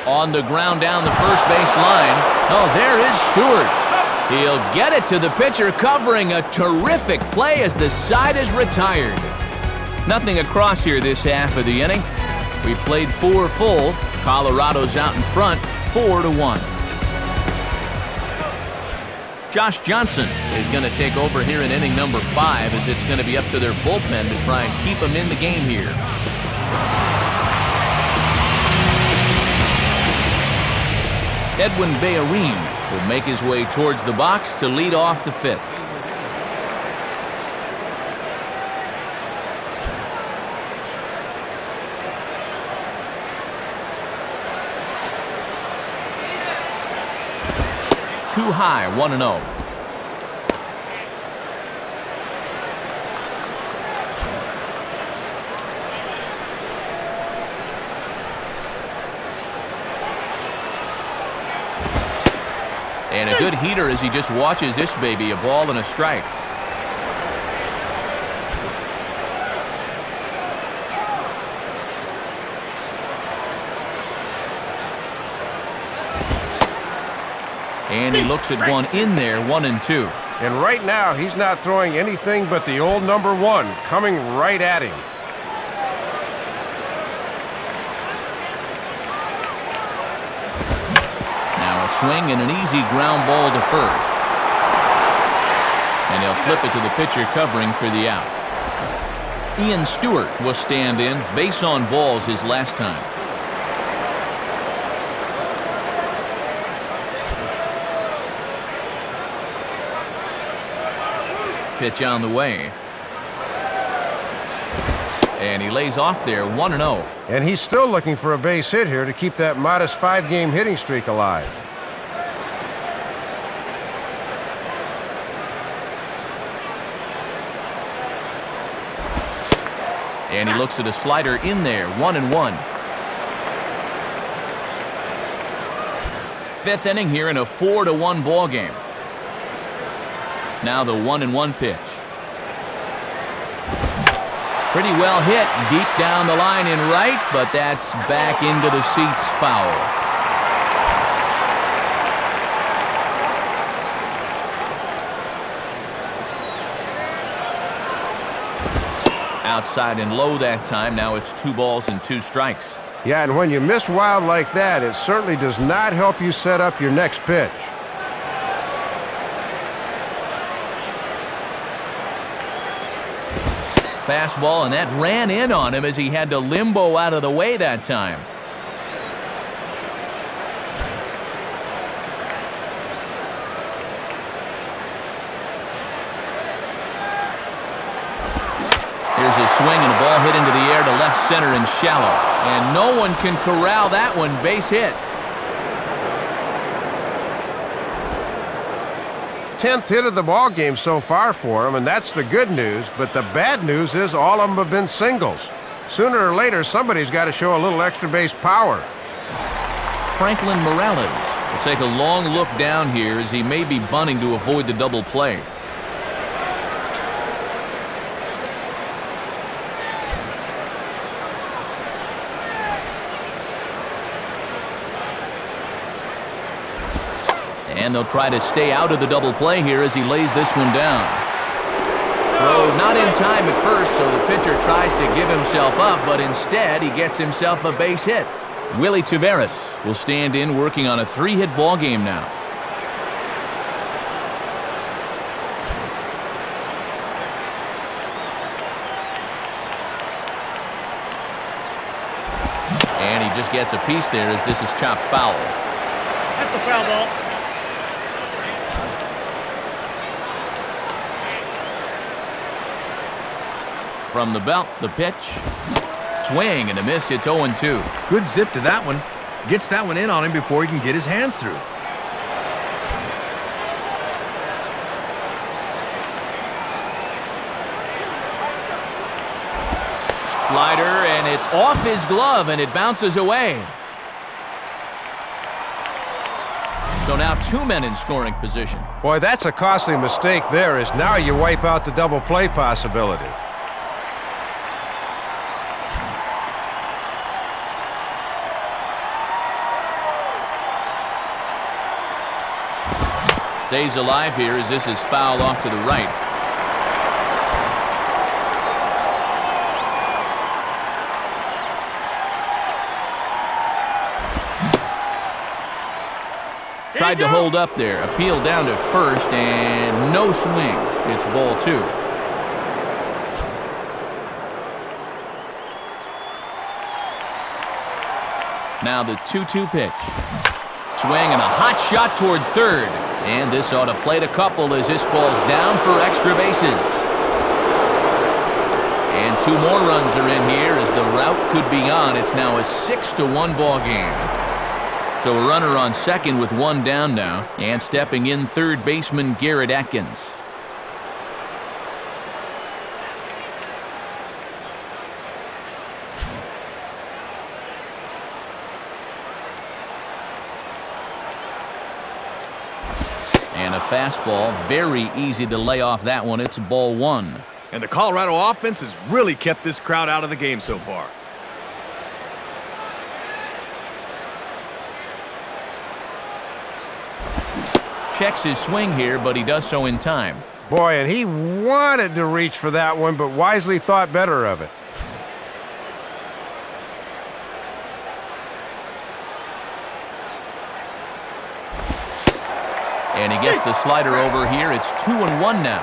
On the ground down the first base line. Oh, there is Stewart. He'll get it to the pitcher, covering a terrific play as the side is retired. Nothing across here this half of the inning. We played 4 full. Colorado's out in front, 4-1. Josh Johnson is going to take over here in inning number 5 as it's going to be up to their bullpen to try and keep him in the game here. Edwin Bayarin will make his way towards the box to lead off the 5th. Too high, 1-0. And a good heater as he just watches this baby, a ball and a strike. And he looks at one in there, 1-2. And right now, he's not throwing anything but the old number 1 coming right at him. Swing and an easy ground ball to first. And he'll flip it to the pitcher covering for the out. Ian Stewart will stand in, base on balls his last time. Pitch on the way. And he lays off there 1-0. And he's still looking for a base hit here to keep that modest 5-game hitting streak alive. And he looks at a slider in there, 1-1. Fifth inning here in a 4-1 ball game. Now the 1-1 pitch. Pretty well hit deep down the line in right, but that's back into the seats, foul. Outside and low that time. Now it's 2 balls and 2 strikes. Yeah, and when you miss wild like that, it certainly does not help you set up your next pitch. Fastball, and that ran in on him as he had to limbo out of the way that time. Here's a swing and a ball hit into the air to left center and shallow. And no one can corral that one. Base hit. 10th hit of the ball game so far for him, and that's the good news. But the bad news is all of them have been singles. Sooner or later, somebody's got to show a little extra base power. Franklin Morales will take a long look down here as he may be bunting to avoid the double play. And they'll try to stay out of the double play here as he lays this one down. Throw not in time at first, so the pitcher tries to give himself up, but instead he gets himself a base hit. Willie Taveras will stand in working on a 3-hit ball game now. And he just gets a piece there as this is chopped foul. That's a foul ball. From the belt, the pitch. Swing and a miss. It's 0-2. Good zip to that one. Gets that one in on him before he can get his hands through. Slider, and it's off his glove, and it bounces away. So now 2 men in scoring position. Boy, that's a costly mistake there, as now you wipe out the double play possibility. Stays alive here as this is fouled off to the right. Tried to hold up there. Appeal down to first and no swing. It's ball 2. Now the 2-2 pitch. Swing and a hot shot toward third. And this ought to plate a couple as this ball's down for extra bases. And 2 more runs are in here as the rout could be on. It's now a 6-1 ball game. So a runner on second with 1 down now. And stepping in third baseman Garrett Atkins. And a fastball, very easy to lay off that one. It's ball 1. And the Colorado offense has really kept this crowd out of the game so far. Checks his swing here, but he does so in time. Boy, and he wanted to reach for that one, but wisely thought better of it. And he gets the slider over here. It's 2-1 now.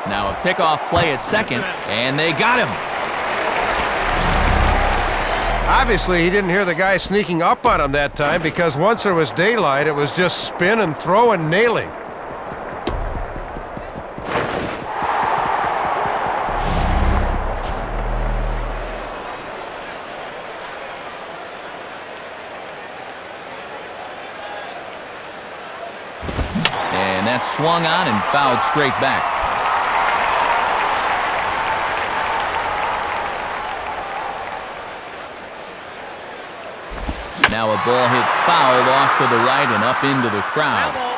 Now a pickoff play at second, and they got him. Obviously, he didn't hear the guy sneaking up on him that time, because once there was daylight, it was just spin and throw and nailing. that's swung on and fouled straight back. Now a ball hit foul off to the right and up into the crowd. Foul ball.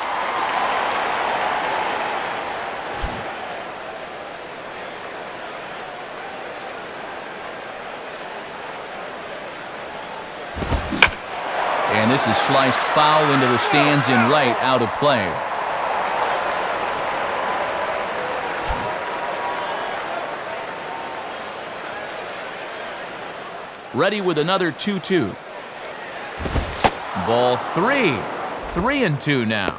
And this is sliced foul into the stands in right, out of play. Ready with another 2-2. Ball 3. 3-2 now.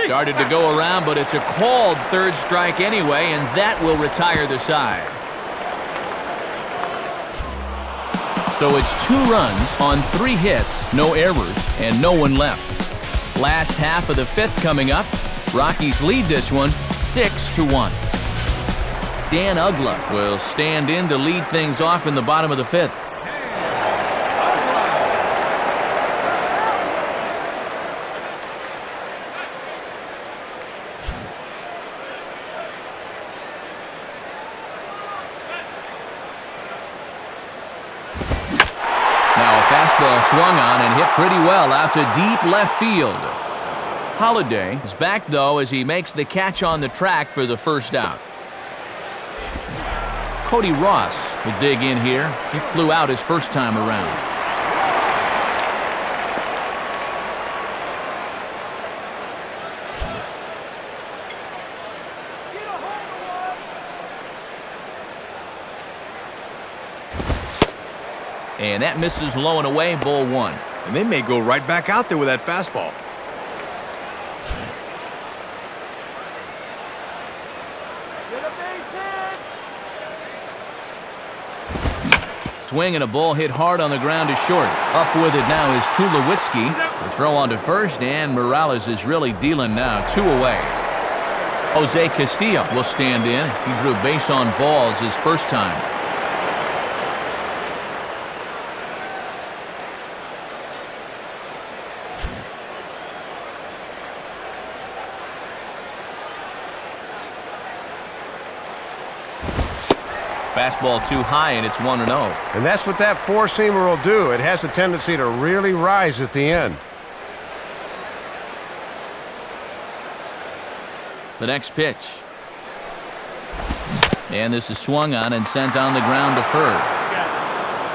Started to go around, but it's a called third strike anyway, and that will retire the side. So it's 2 runs on 3 hits, no errors, and no one left. Last half of the 5th coming up. Rockies lead this one 6-1. Dan Ugla will stand in to lead things off in the bottom of the 5th. Fastball swung on and hit pretty well out to deep left field. Holiday is back, though, as he makes the catch on the track for the first out. Cody Ross will dig in here. He flew out his first time around. And that misses low and away, ball 1. And they may go right back out there with that fastball. Swing and a ball hit hard on the ground to short. Up with it now is Tulowitzki. The throw on to first, and Morales is really dealing now. 2 away. Jose Castillo will stand in. He drew base on balls his first time. Fastball too high, and it's 1-0. And that's what that four-seamer will do. It has a tendency to really rise at the end. The next pitch. And this is swung on and sent on the ground to first.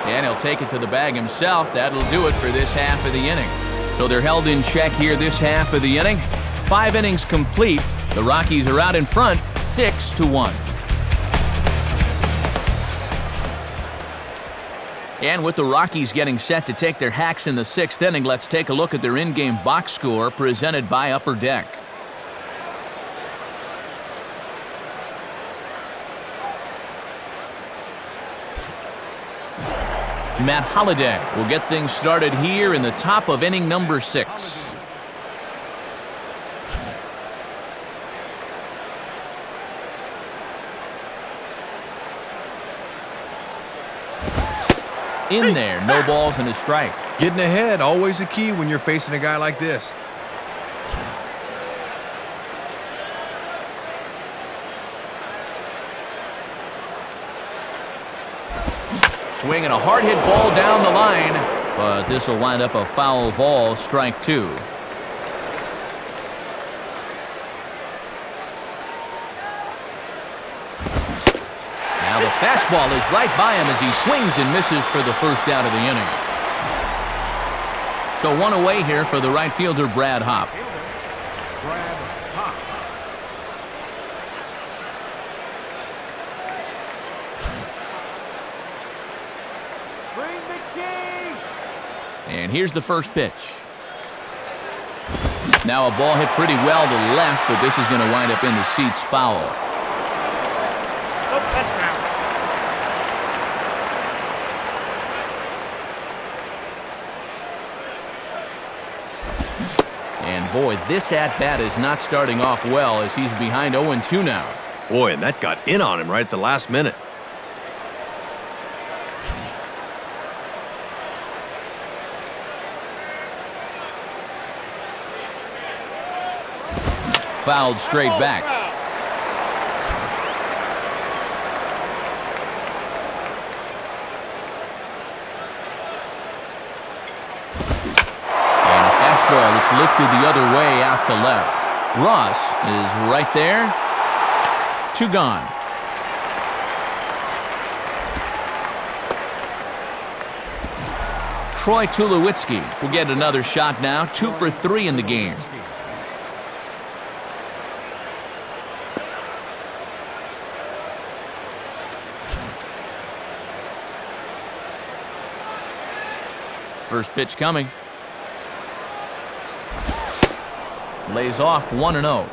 And he'll take it to the bag himself. That'll do it for this half of the inning. So they're held in check here this half of the inning. 5 innings complete. The Rockies are out in front, 6-1. And with the Rockies getting set to take their hacks in the 6th inning, let's take a look at their in-game box score presented by Upper Deck. Matt Holliday will get things started here in the top of inning number 6. In there, no balls and a strike. Getting ahead, always a key when you're facing a guy like this. Swinging a hard hit ball down the line, but this will wind up a foul ball, strike 2. Now the fastball is right by him as he swings and misses for the first out of the inning. So 1 away here for the right fielder, Brad Hopp. And here's the first pitch. Now a ball hit pretty well to the left, but this is going to wind up in the seats, foul. Oh, that's foul. And boy, this at-bat is not starting off well as he's behind 0-2 now. Boy, and that got in on him right at the last minute. Fouled straight back. And a fastball that's lifted the other way out to left. Ross is right there. 2 gone. Troy Tulowitzki will get another shot now. 2 for 3 in the game. First pitch coming. Lays off 1-0.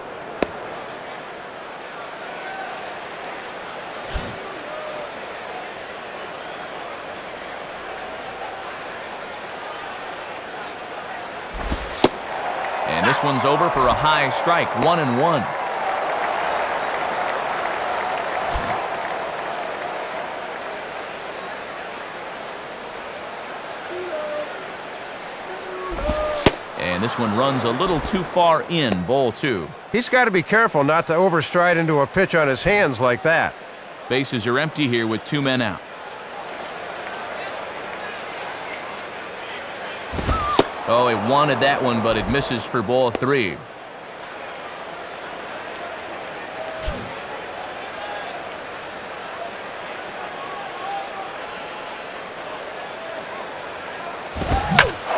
And this one's over for a high strike, 1-1. And this one runs a little too far in, ball 2. He's got to be careful not to overstride into a pitch on his hands like that. Bases are empty here with 2 men out. Oh, he wanted that one, but it misses for ball 3.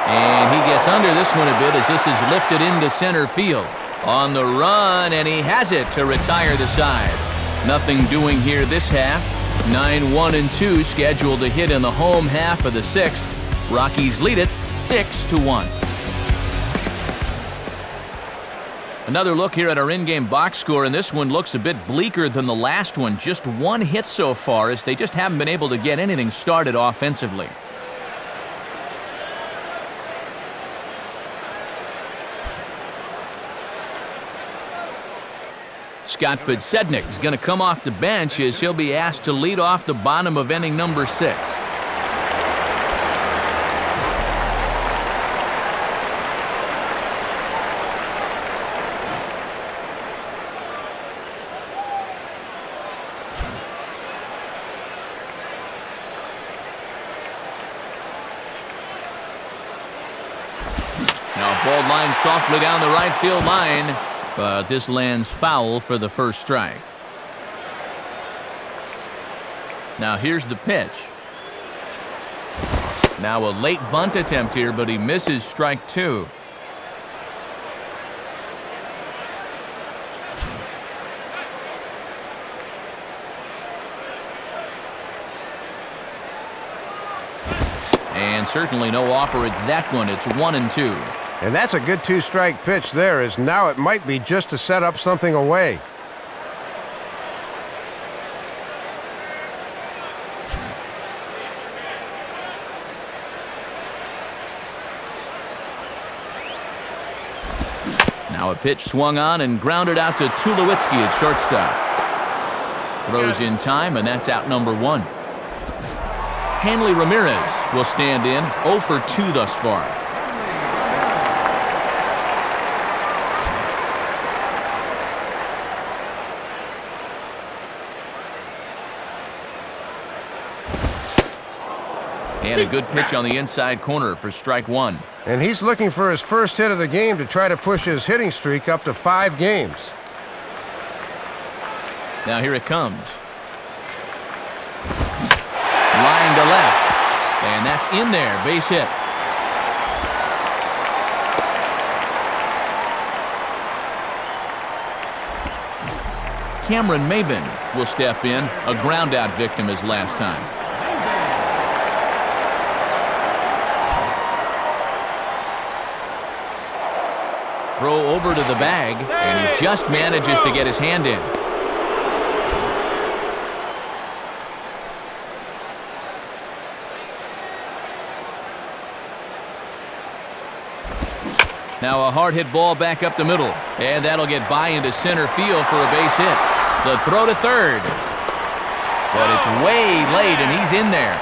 And he gets under this one a bit as this is lifted into center field. On the run, and he has it to retire the side. Nothing doing here this half. 9-1-2 scheduled to hit in the home half of the 6th. Rockies lead it 6-1. Another look here at our in-game box score, and this one looks a bit bleaker than the last one. Just 1 hit so far as they just haven't been able to get anything started offensively. Scott Podsednik is going to come off the bench as he'll be asked to lead off the bottom of inning number 6. Now ball line softly down the right field line. But this lands foul for the first strike. Now here's the pitch. Now a late bunt attempt here, but he misses strike 2. And certainly no offer at that one. It's 1-2. And that's a good 2-strike pitch there, as now it might be just to set up something away. Now a pitch swung on and grounded out to Tulowitzki at shortstop. Throws in time, and that's out number 1. Hanley Ramirez will stand in, 0 for 2 thus far. And a good pitch on the inside corner for strike 1. And he's looking for his first hit of the game to try to push his hitting streak up to 5 games. Now here it comes. Line to left. And that's in there. Base hit. Cameron Maben will step in. A ground-out victim as last time. Throw over to the bag, and he just manages to get his hand in. Now a hard hit ball back up the middle, and that'll get by into center field for a base hit. The throw to third. But it's way late, and he's in there.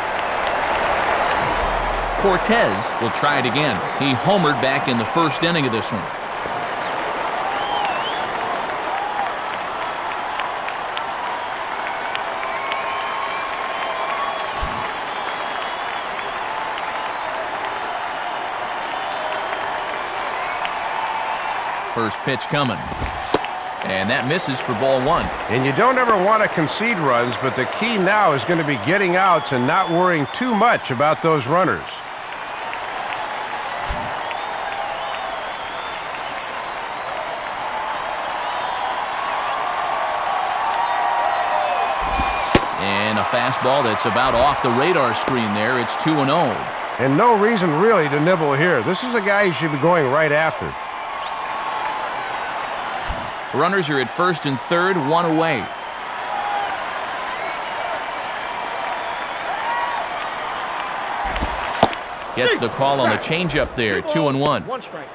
Cortez will try it again. He homered back in the first inning of this one. First pitch coming. And that misses for ball one. And you don't ever want to concede runs, but the key now is going to be getting outs and not worrying too much about those runners. And a fastball that's about off the radar screen there. It's 2-0. And no reason really to nibble here. This is a guy you should be going right after. Runners are at first and third, one away. Gets the call on the changeup there, 2-1. One strike.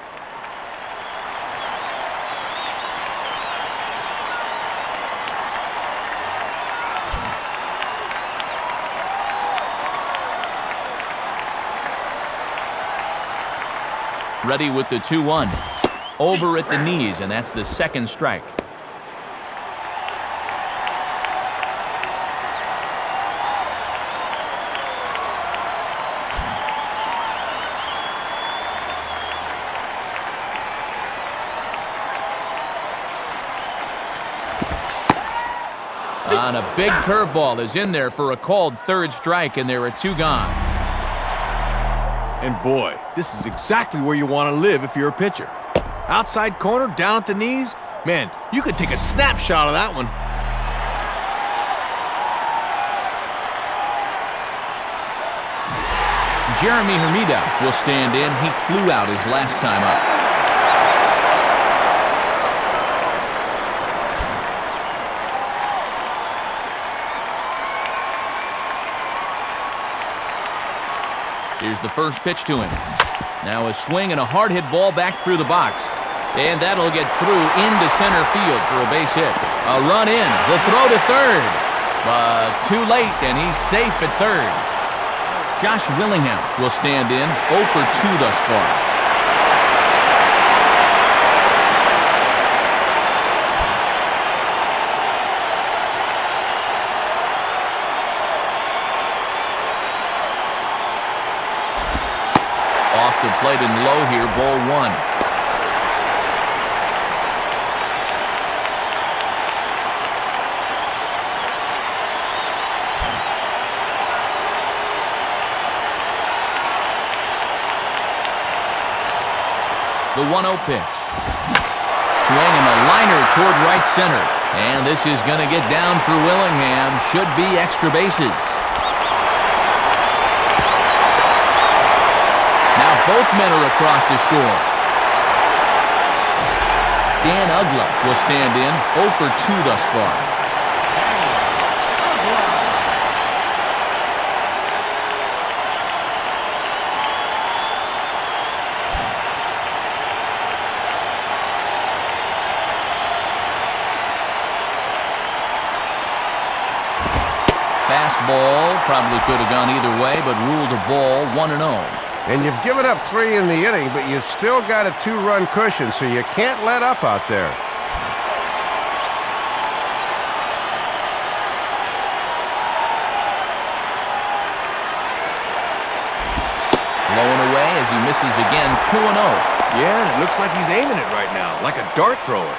Ready with the 2-1. Over at the knees, and that's the second strike. On a big curveball is in there for a called third strike, and there are two gone. And boy, this is exactly where you want to live if you're a pitcher. Outside corner, down at the knees. Man, you could take a snapshot of that one. Jeremy Hermida will stand in. He flew out his last time up. Here's the first pitch to him. Now a swing and a hard hit ball back through the box. And that'll get through into center field for a base hit. A run in. The throw to third. But too late, and he's safe at third. Josh Willingham will stand in, 0 for 2 thus far. Off the plate and low here, ball one. The 1-0 pitch. Swing and a liner toward right center. And this is going to get down for Willingham. Should be extra bases. Now both men are across to score. Dan Ugla will stand in, 0 for 2 thus far. Fastball probably could have gone either way, but ruled a ball, 1-0. And you've given up 3 in the inning, but you've still got a 2-run cushion, so you can't let up out there. Low and away as he misses again, 2-0. Yeah, and it looks like he's aiming it right now, like a dart thrower.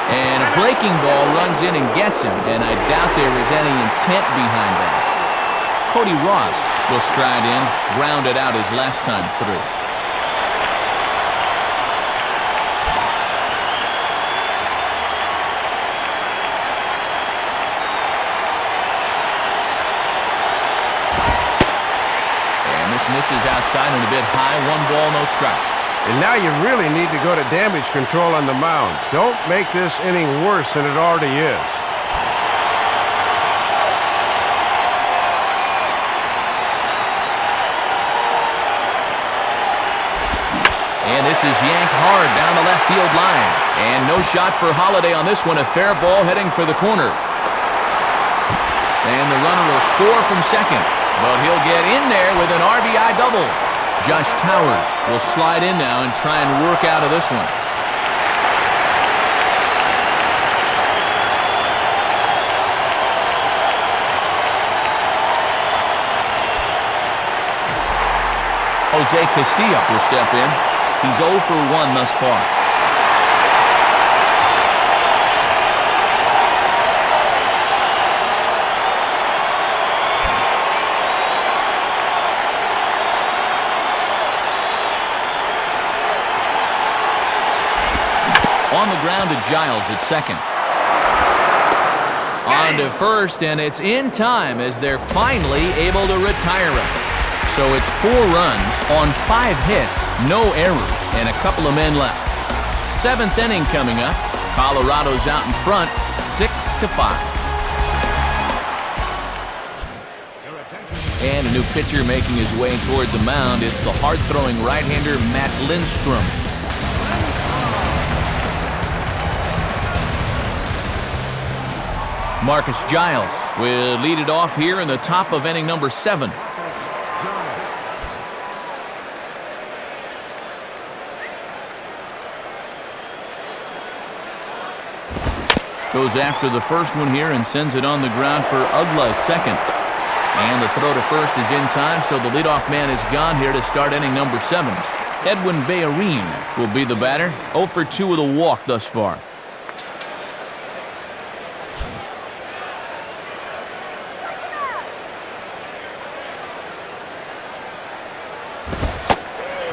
And a breaking ball runs in and gets him, and I doubt there is any intent behind that. Cody Ross will stride in, grounded out his last time through. And this misses outside and a bit high, 1 ball, no strikes. And now you really need to go to damage control on the mound. Don't make this inning worse than it already is. And this is yanked hard down the left field line. And no shot for Holiday on this one. A fair ball heading for the corner. And the runner will score from second. But he'll get in there with an RBI double. Josh Towers will slide in now and try and work out of this one. Jose Castillo will step in. He's 0 for 1 thus far. On the ground to Giles at second. On to first, and it's in time as they're finally able to retire him. So it's 4 runs on 5 hits, no errors, and a couple of men left. 7th inning coming up. Colorado's out in front, 6-5. And a new pitcher making his way toward the mound. It's the hard-throwing right-hander Matt Lindstrom. Marcus Giles will lead it off here in the top of inning number 7. Goes after the first one here and sends it on the ground for Ugla at second. And the throw to first is in time, so the leadoff man is gone here to start inning number 7. Edwin Bayarin will be the batter. 0 for 2 with a walk thus far.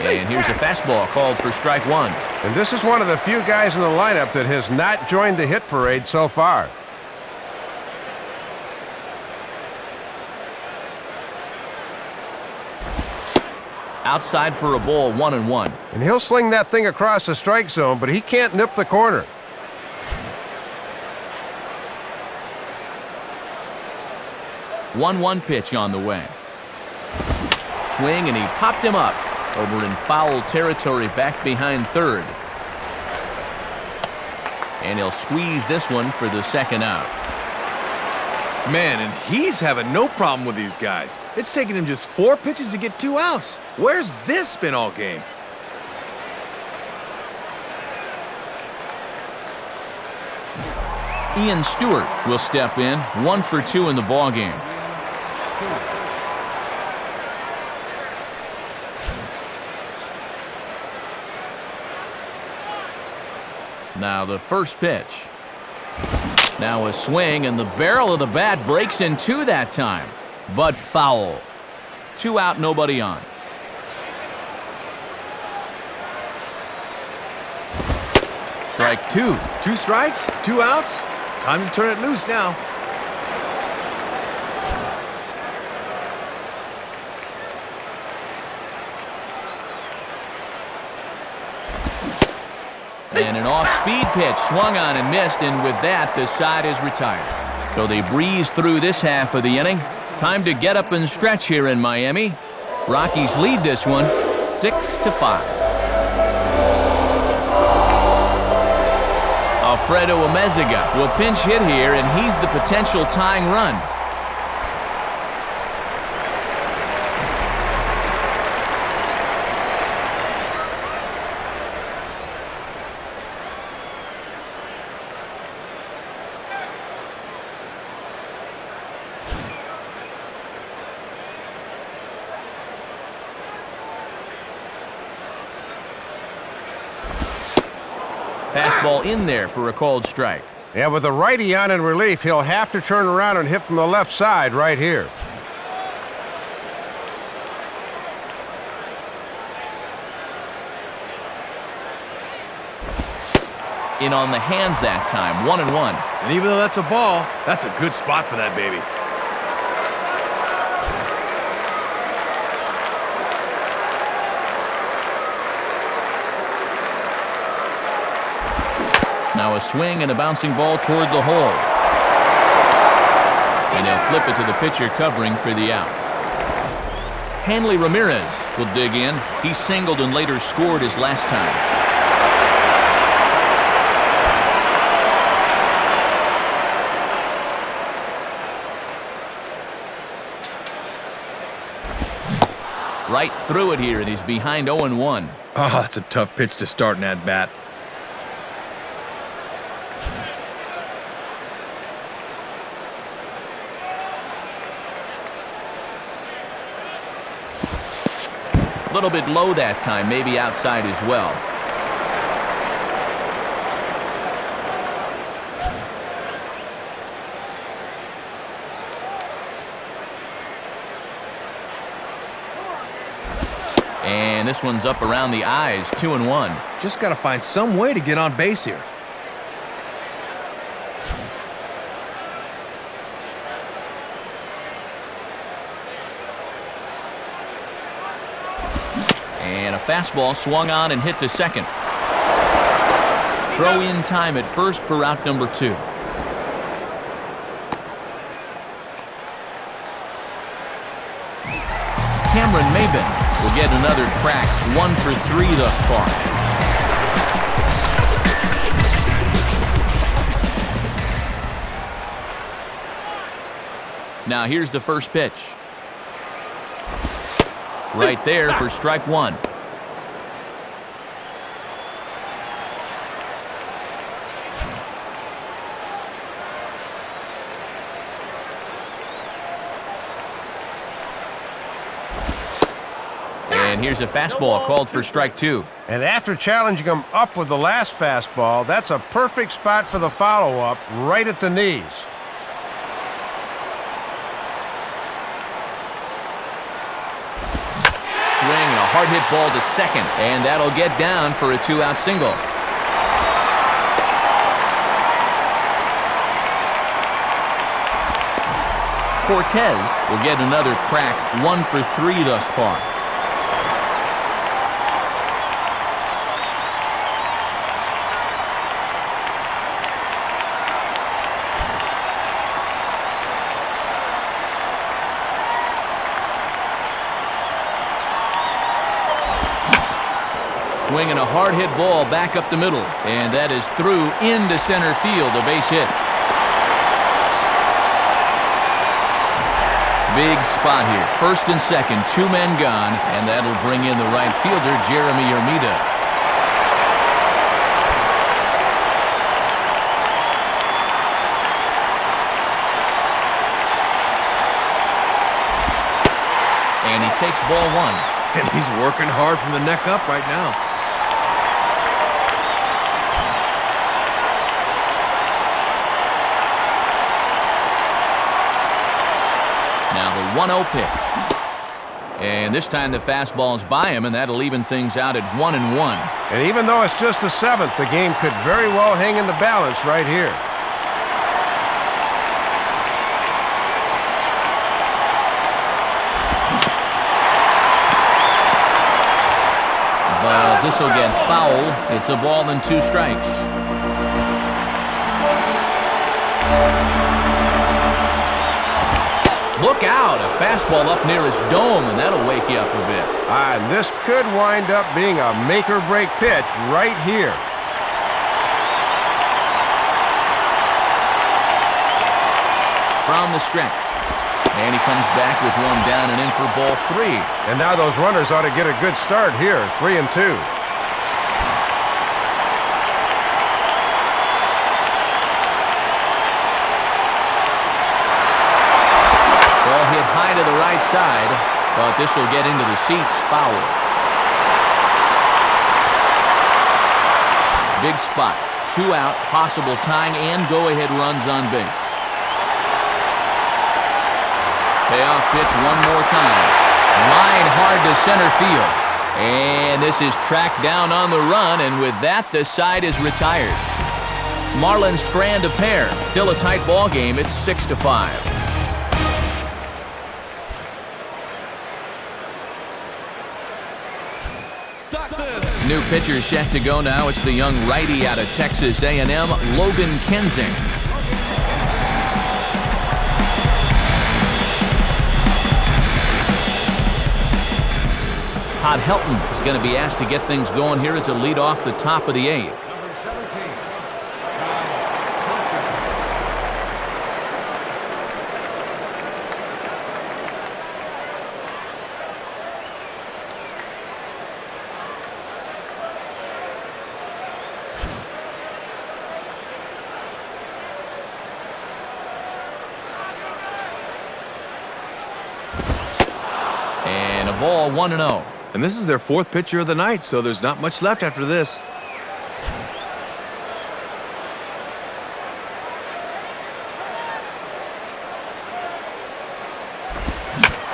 And here's a fastball called for strike 1. And this is one of the few guys in the lineup that has not joined the hit parade so far. Outside for a ball, 1-1. And he'll sling that thing across the strike zone, but he can't nip the corner. One pitch on the way. Swing, and he popped him up. Over in foul territory back behind third. And he'll squeeze this one for the second out. Man, and he's having no problem with these guys. It's taken him just 4 pitches to get 2 outs. Where's this been all game? Ian Stewart will step in. 1 for 2 in the ballgame. Now the first pitch. Now a swing, and the barrel of the bat breaks in 2 that time. But foul. 2 out, nobody on. Strike 2. 2 strikes, 2 outs. Time to turn it loose now. And an off-speed pitch swung on and missed, and with that, the side is retired. So they breeze through this half of the inning. Time to get up and stretch here in Miami. Rockies lead this one 6-5. Alfredo Amezaga will pinch hit here, and he's the potential tying run. Fastball in there for a called strike. Yeah, with the righty on in relief, he'll have to turn around and hit from the left side right here. In on the hands that time, 1-1. And even though that's a ball, that's a good spot for that baby. Now a swing and a bouncing ball toward the hole. And he'll flip it to the pitcher covering for the out. Hanley Ramirez will dig in. He singled and later scored his last time. Right through it here, and he's behind 0-1. Oh, that's a tough pitch to start an at-bat. A little bit low that time, maybe outside as well. And this one's up around the eyes, 2-1. Just got to find some way to get on base here. And a fastball swung on and hit to second. Throw in time at first for out number 2. Cameron Maben will get another crack, 1 for 3 thus far. Now here's the first pitch. Right there for strike 1. And here's a fastball called for strike 2. And after challenging him up with the last fastball, that's a perfect spot for the follow-up, right at the knees. Swing and a hard hit ball to second, and that'll get down for a 2-out single. Cortez will get another crack, 1 for 3 thus far. Swinging a hard hit ball back up the middle, and that is through into center field, a base hit. Big spot here, first and second, 2 men gone, and that'll bring in the right fielder, Jeremy Armida. And he takes ball 1. And he's working hard from the neck up right now. Now the 1-0 pitch. And this time the fastball's by him, and that'll even things out at 1-1. And even though it's just the 7th, the game could very well hang in the balance right here. But this will get foul. It's a ball and 2 strikes. Look out, a fastball up near his dome, and that'll wake you up a bit. And this could wind up being a make-or-break pitch right here. From the stretch. And he comes back with 1 down and in for ball 3. And now those runners ought to get a good start here, 3-2. High to the right side, but this will get into the seats, foul. Big spot, 2 out, possible tying and go-ahead runs on base. Payoff pitch 1 more time. Line hard to center field. And this is tracked down on the run, and with that, the side is retired. Marlins strand a pair. Still a tight ball game. It's 6-5. New pitcher set to go now. It's the young righty out of Texas A&M, Logan Kensing. Todd Helton is going to be asked to get things going here as a lead off the top of the 8th. And a ball 1-0. And this is their 4th pitcher of the night, so there's not much left after this.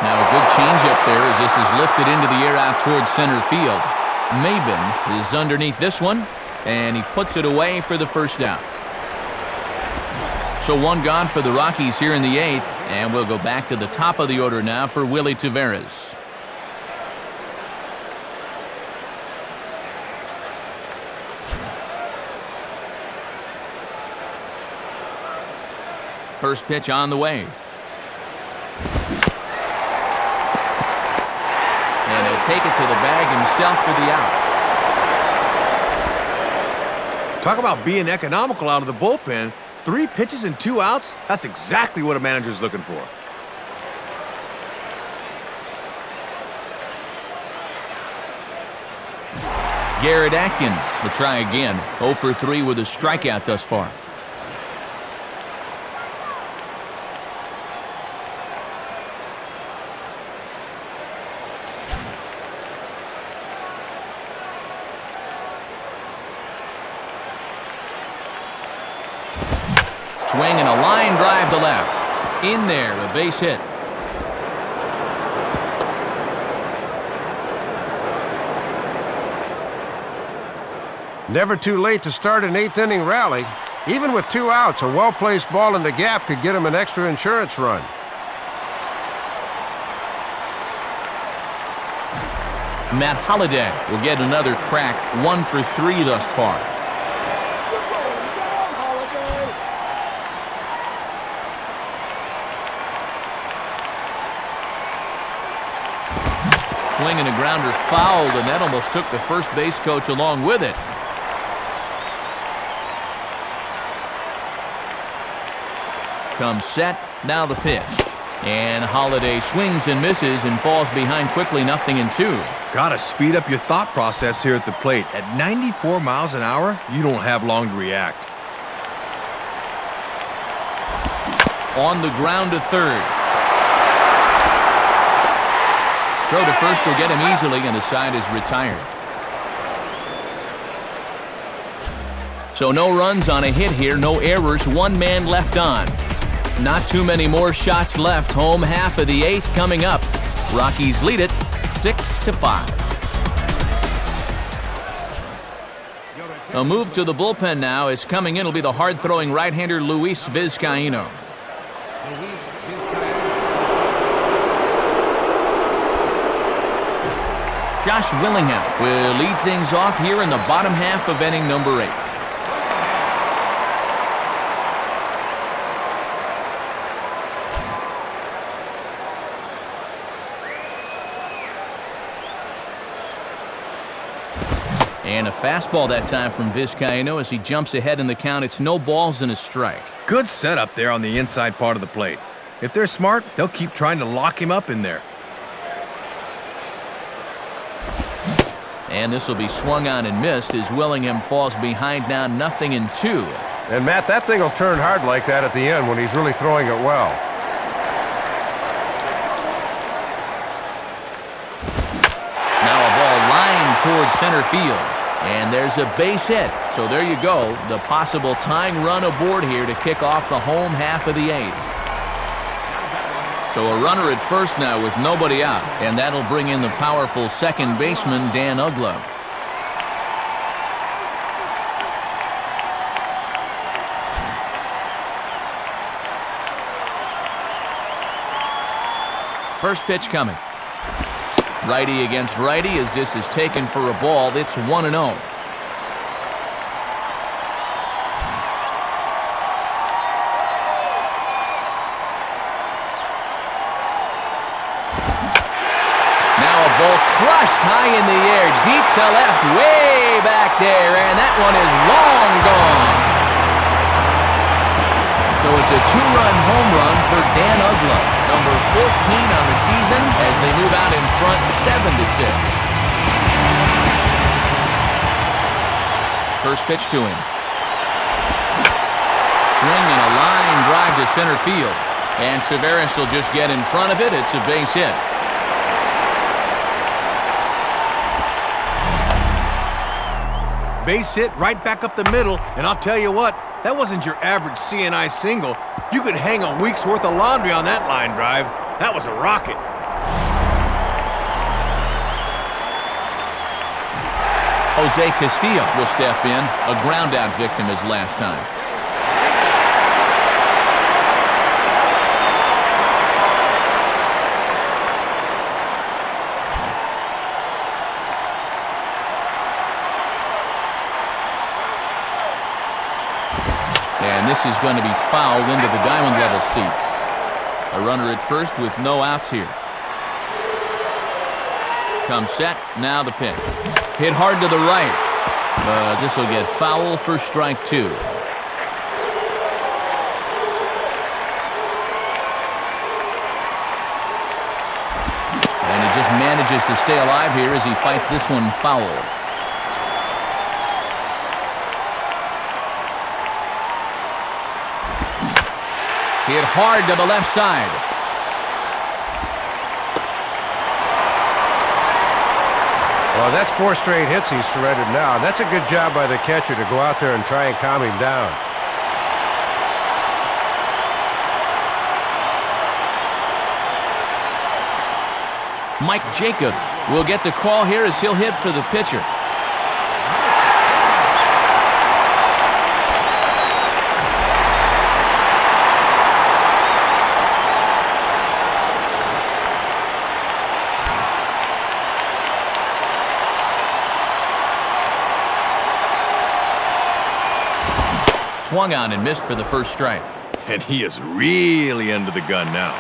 Now a good changeup there as this is lifted into the air out towards center field. Maben is underneath this one, and he puts it away for the first down. So one gone for the Rockies here in the 8th, and we'll go back to the top of the order now for Willie Taveras. First pitch on the way. And he'll take it to the bag himself for the out. Talk about being economical out of the bullpen. 3 pitches and 2 outs, that's exactly what a manager's looking for. Garrett Atkins will try again. 0 for 3 with a strikeout thus far. Swing and a line drive to left. In there, a base hit. Never too late to start an 8th-inning rally. Even with 2 outs, a well-placed ball in the gap could get him an extra insurance run. Matt Holliday will get another crack. 1 for 3 thus far. Swing and a grounder fouled, and that almost took the first base coach along with it. Comes set, now the pitch. And Holliday swings and misses and falls behind quickly, 0-2. Gotta speed up your thought process here at the plate. At 94 miles an hour, you don't have long to react. On the ground to third. Throw to first will get him easily, and the side is retired. So no runs on a hit here, no errors, 1 man left on. Not too many more shots left. Home half of the 8th coming up. Rockies lead it 6-5. A move to the bullpen now is coming in. Will be the hard-throwing right-hander Luis Vizcaino. Josh Willingham will lead things off here in the bottom half of inning number 8. And a fastball that time from Vizcaino as he jumps ahead in the count. It's no balls and a strike. Good setup there on the inside part of the plate. If they're smart, they'll keep trying to lock him up in there. And this will be swung on and missed as Willingham falls behind now 0-2. And Matt, that thing will turn hard like that at the end when he's really throwing it well. Now a ball lined towards center field. And there's a base hit. So there you go. The possible tying run aboard here to kick off the home half of the 8th. So a runner at first now with nobody out. And that'll bring in the powerful second baseman, Dan Uggla. First pitch coming. Righty against righty as this is taken for a ball. It's 1-0. Ball crushed high high in the air, deep to left, way back there, and that one is long gone. So it's a two-run home run for Dan Ugla, number 14 on the season, as they move out in front 7-6. First pitch to him. Swing and a line drive to center field. And Taveras will just get in front of it. It's a base hit. Base hit right back up the middle, and I'll tell you what, that wasn't your average CNI single. You could hang a week's worth of laundry on that line drive. That was a rocket. Jose Castillo will step in, a ground-out victim as last time. And this is going to be fouled into the diamond level seats. A runner at first with no outs here. Comes set, now the pitch. Hit hard to the right, but this will get foul for strike two. And he just manages to stay alive here as he fights this one foul. Hit hard to the left side. Well, that's 4 straight hits he's surrendered now. And that's a good job by the catcher to go out there and try and calm him down. Mike Jacobs will get the call here as he'll hit for the pitcher. Swung on and missed for the first strike. And he is really under the gun now.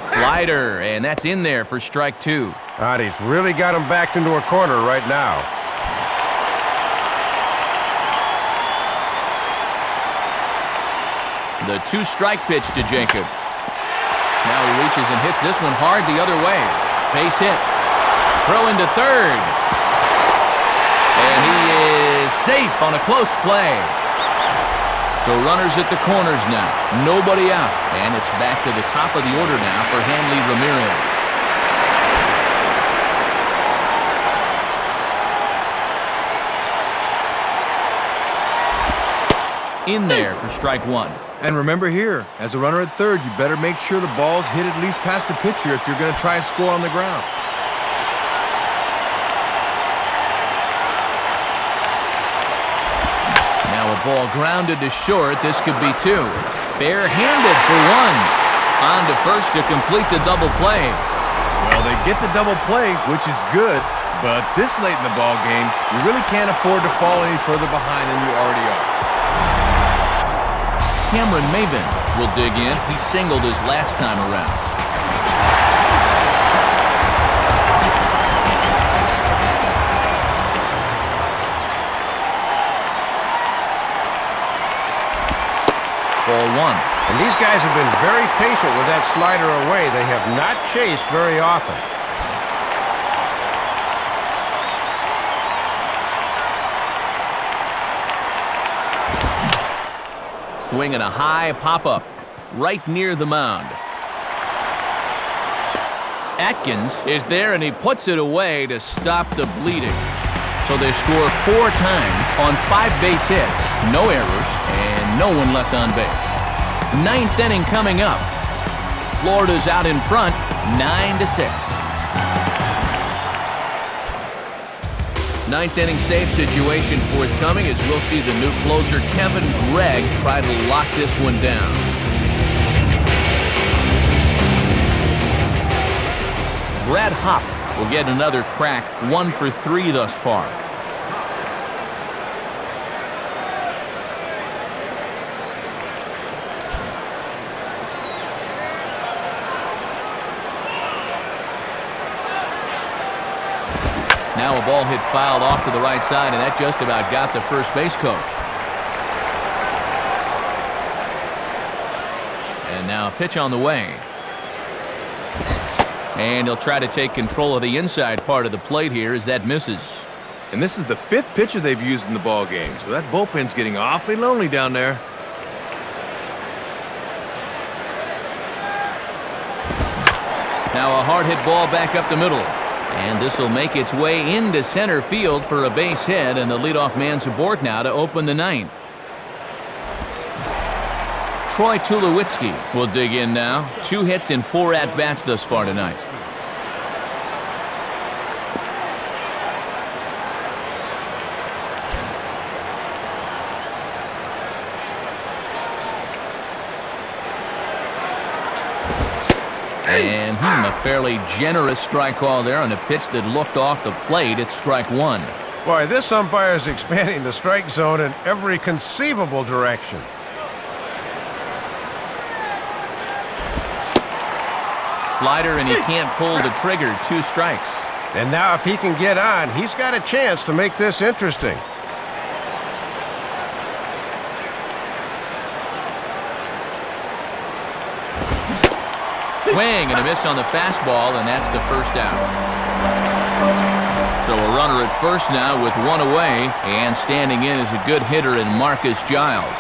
Slider, and that's in there for strike two. He's really got him backed into a corner right now. The 2-strike pitch to Jacobs. Now he reaches and hits this one hard the other way. Base hit. Throw into third. And he is safe on a close play. So runners at the corners now. Nobody out. And it's back to the top of the order now for Hanley Ramirez. In there for strike one. And remember here, as a runner at third, you better make sure the ball's hit at least past the pitcher if you're going to try and score on the ground. Now a ball grounded to short. This could be two. Bare-handed for one. On to first to complete the double play. Well, they get the double play, which is good, but this late in the ball game, you really can't afford to fall any further behind than you already are. Cameron Maben will dig in. He singled his last time around. Ball one. And these guys have been very patient with that slider away. They have not chased very often. Swinging a high pop-up right near the mound. Atkins is there, and he puts it away to stop the bleeding. So they score 4 times on 5 base hits, no errors, and no one left on base. 9th inning coming up. Florida's out in front, 9-6. 9th inning save situation forthcoming as we'll see the new closer Kevin Gregg try to lock this one down. Brad Hopp will get another crack, 1 for 3 thus far. Now a ball hit fouled off to the right side, and that just about got the first base coach. And now a pitch on the way. And he'll try to take control of the inside part of the plate here as that misses. And this is the 5th pitcher they've used in the ball game, so that bullpen's getting awfully lonely down there. Now a hard hit ball back up the middle. And this will make its way into center field for a base hit, and the leadoff man's aboard now to open the 9th. Troy Tulowitzki will dig in now. 2 hits in 4 at-bats thus far tonight. And a fairly generous strike call there on a pitch that looked off the plate. It's strike 1. Boy, this umpire is expanding the strike zone in every conceivable direction. Slider, and he can't pull the trigger. 2 strikes. And now if he can get on, he's got a chance to make this interesting. Swing and a miss on the fastball, and that's the first out. So a runner at first now with 1 away, and standing in is a good hitter in Marcus Giles.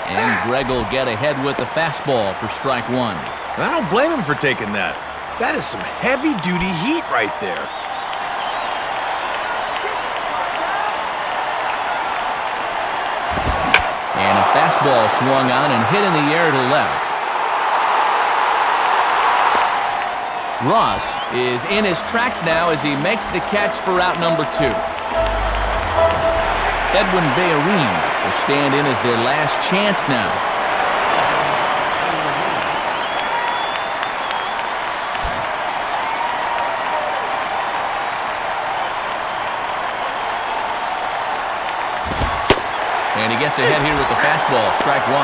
And Greg will get ahead with the fastball for strike 1. And I don't blame him for taking that. That is some heavy-duty heat right there. And a fastball swung on and hit in the air to left. Ross is in his tracks now as he makes the catch for out number 2. Edwin Bayarin will stand in as their last chance now. And he gets ahead here with the fastball, strike 1.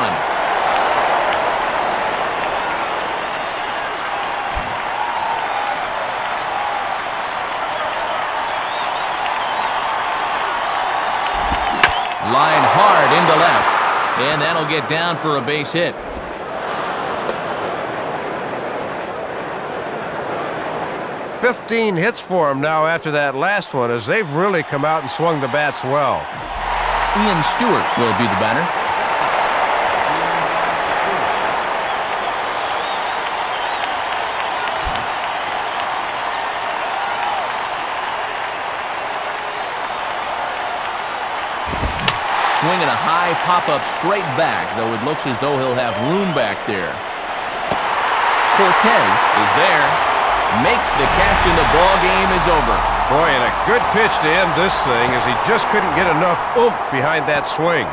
Line hard into left, and that'll get down for a base hit. "15 hits for him now after that last one, as they've really come out and swung the bats well. Ian Stewart will be the batter. Swinging a high pop-up straight back, though it looks as though he'll have room back there. Cortez is there, makes the catch, and the ball game is over. Boy, and a good pitch to end this thing, as he just couldn't get enough oomph behind that swing.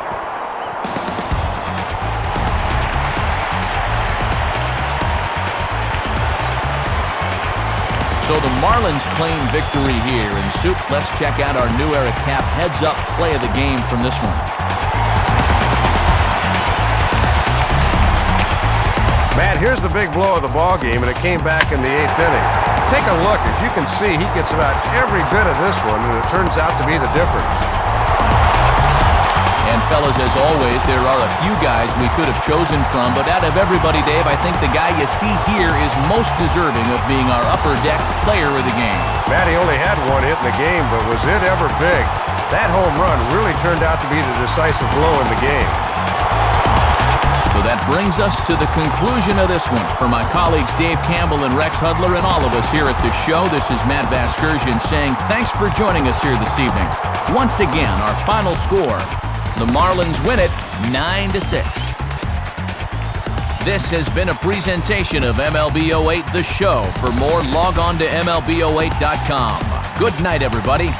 So the Marlins claim victory here. And Soup, let's check out our New Era Cap heads-up play of the game from this one. Matt, here's the big blow of the ball game, and it came back in the 8th inning. Take a look. As you can see, he gets about every bit of this one, and it turns out to be the difference. And fellas, as always, there are a few guys we could have chosen from, but out of everybody, Dave, I think the guy you see here is most deserving of being our upper deck player of the game. Matt, he only had 1 hit in the game, but was it ever big? That home run really turned out to be the decisive blow in the game. So that brings us to the conclusion of this one. For my colleagues Dave Campbell and Rex Hudler and all of us here at the show, this is Matt Vasgersian saying thanks for joining us here this evening. Once again, our final score, the Marlins win it 9-6. This has been a presentation of MLB 08 The Show. For more, log on to MLB08.com. Good night, everybody.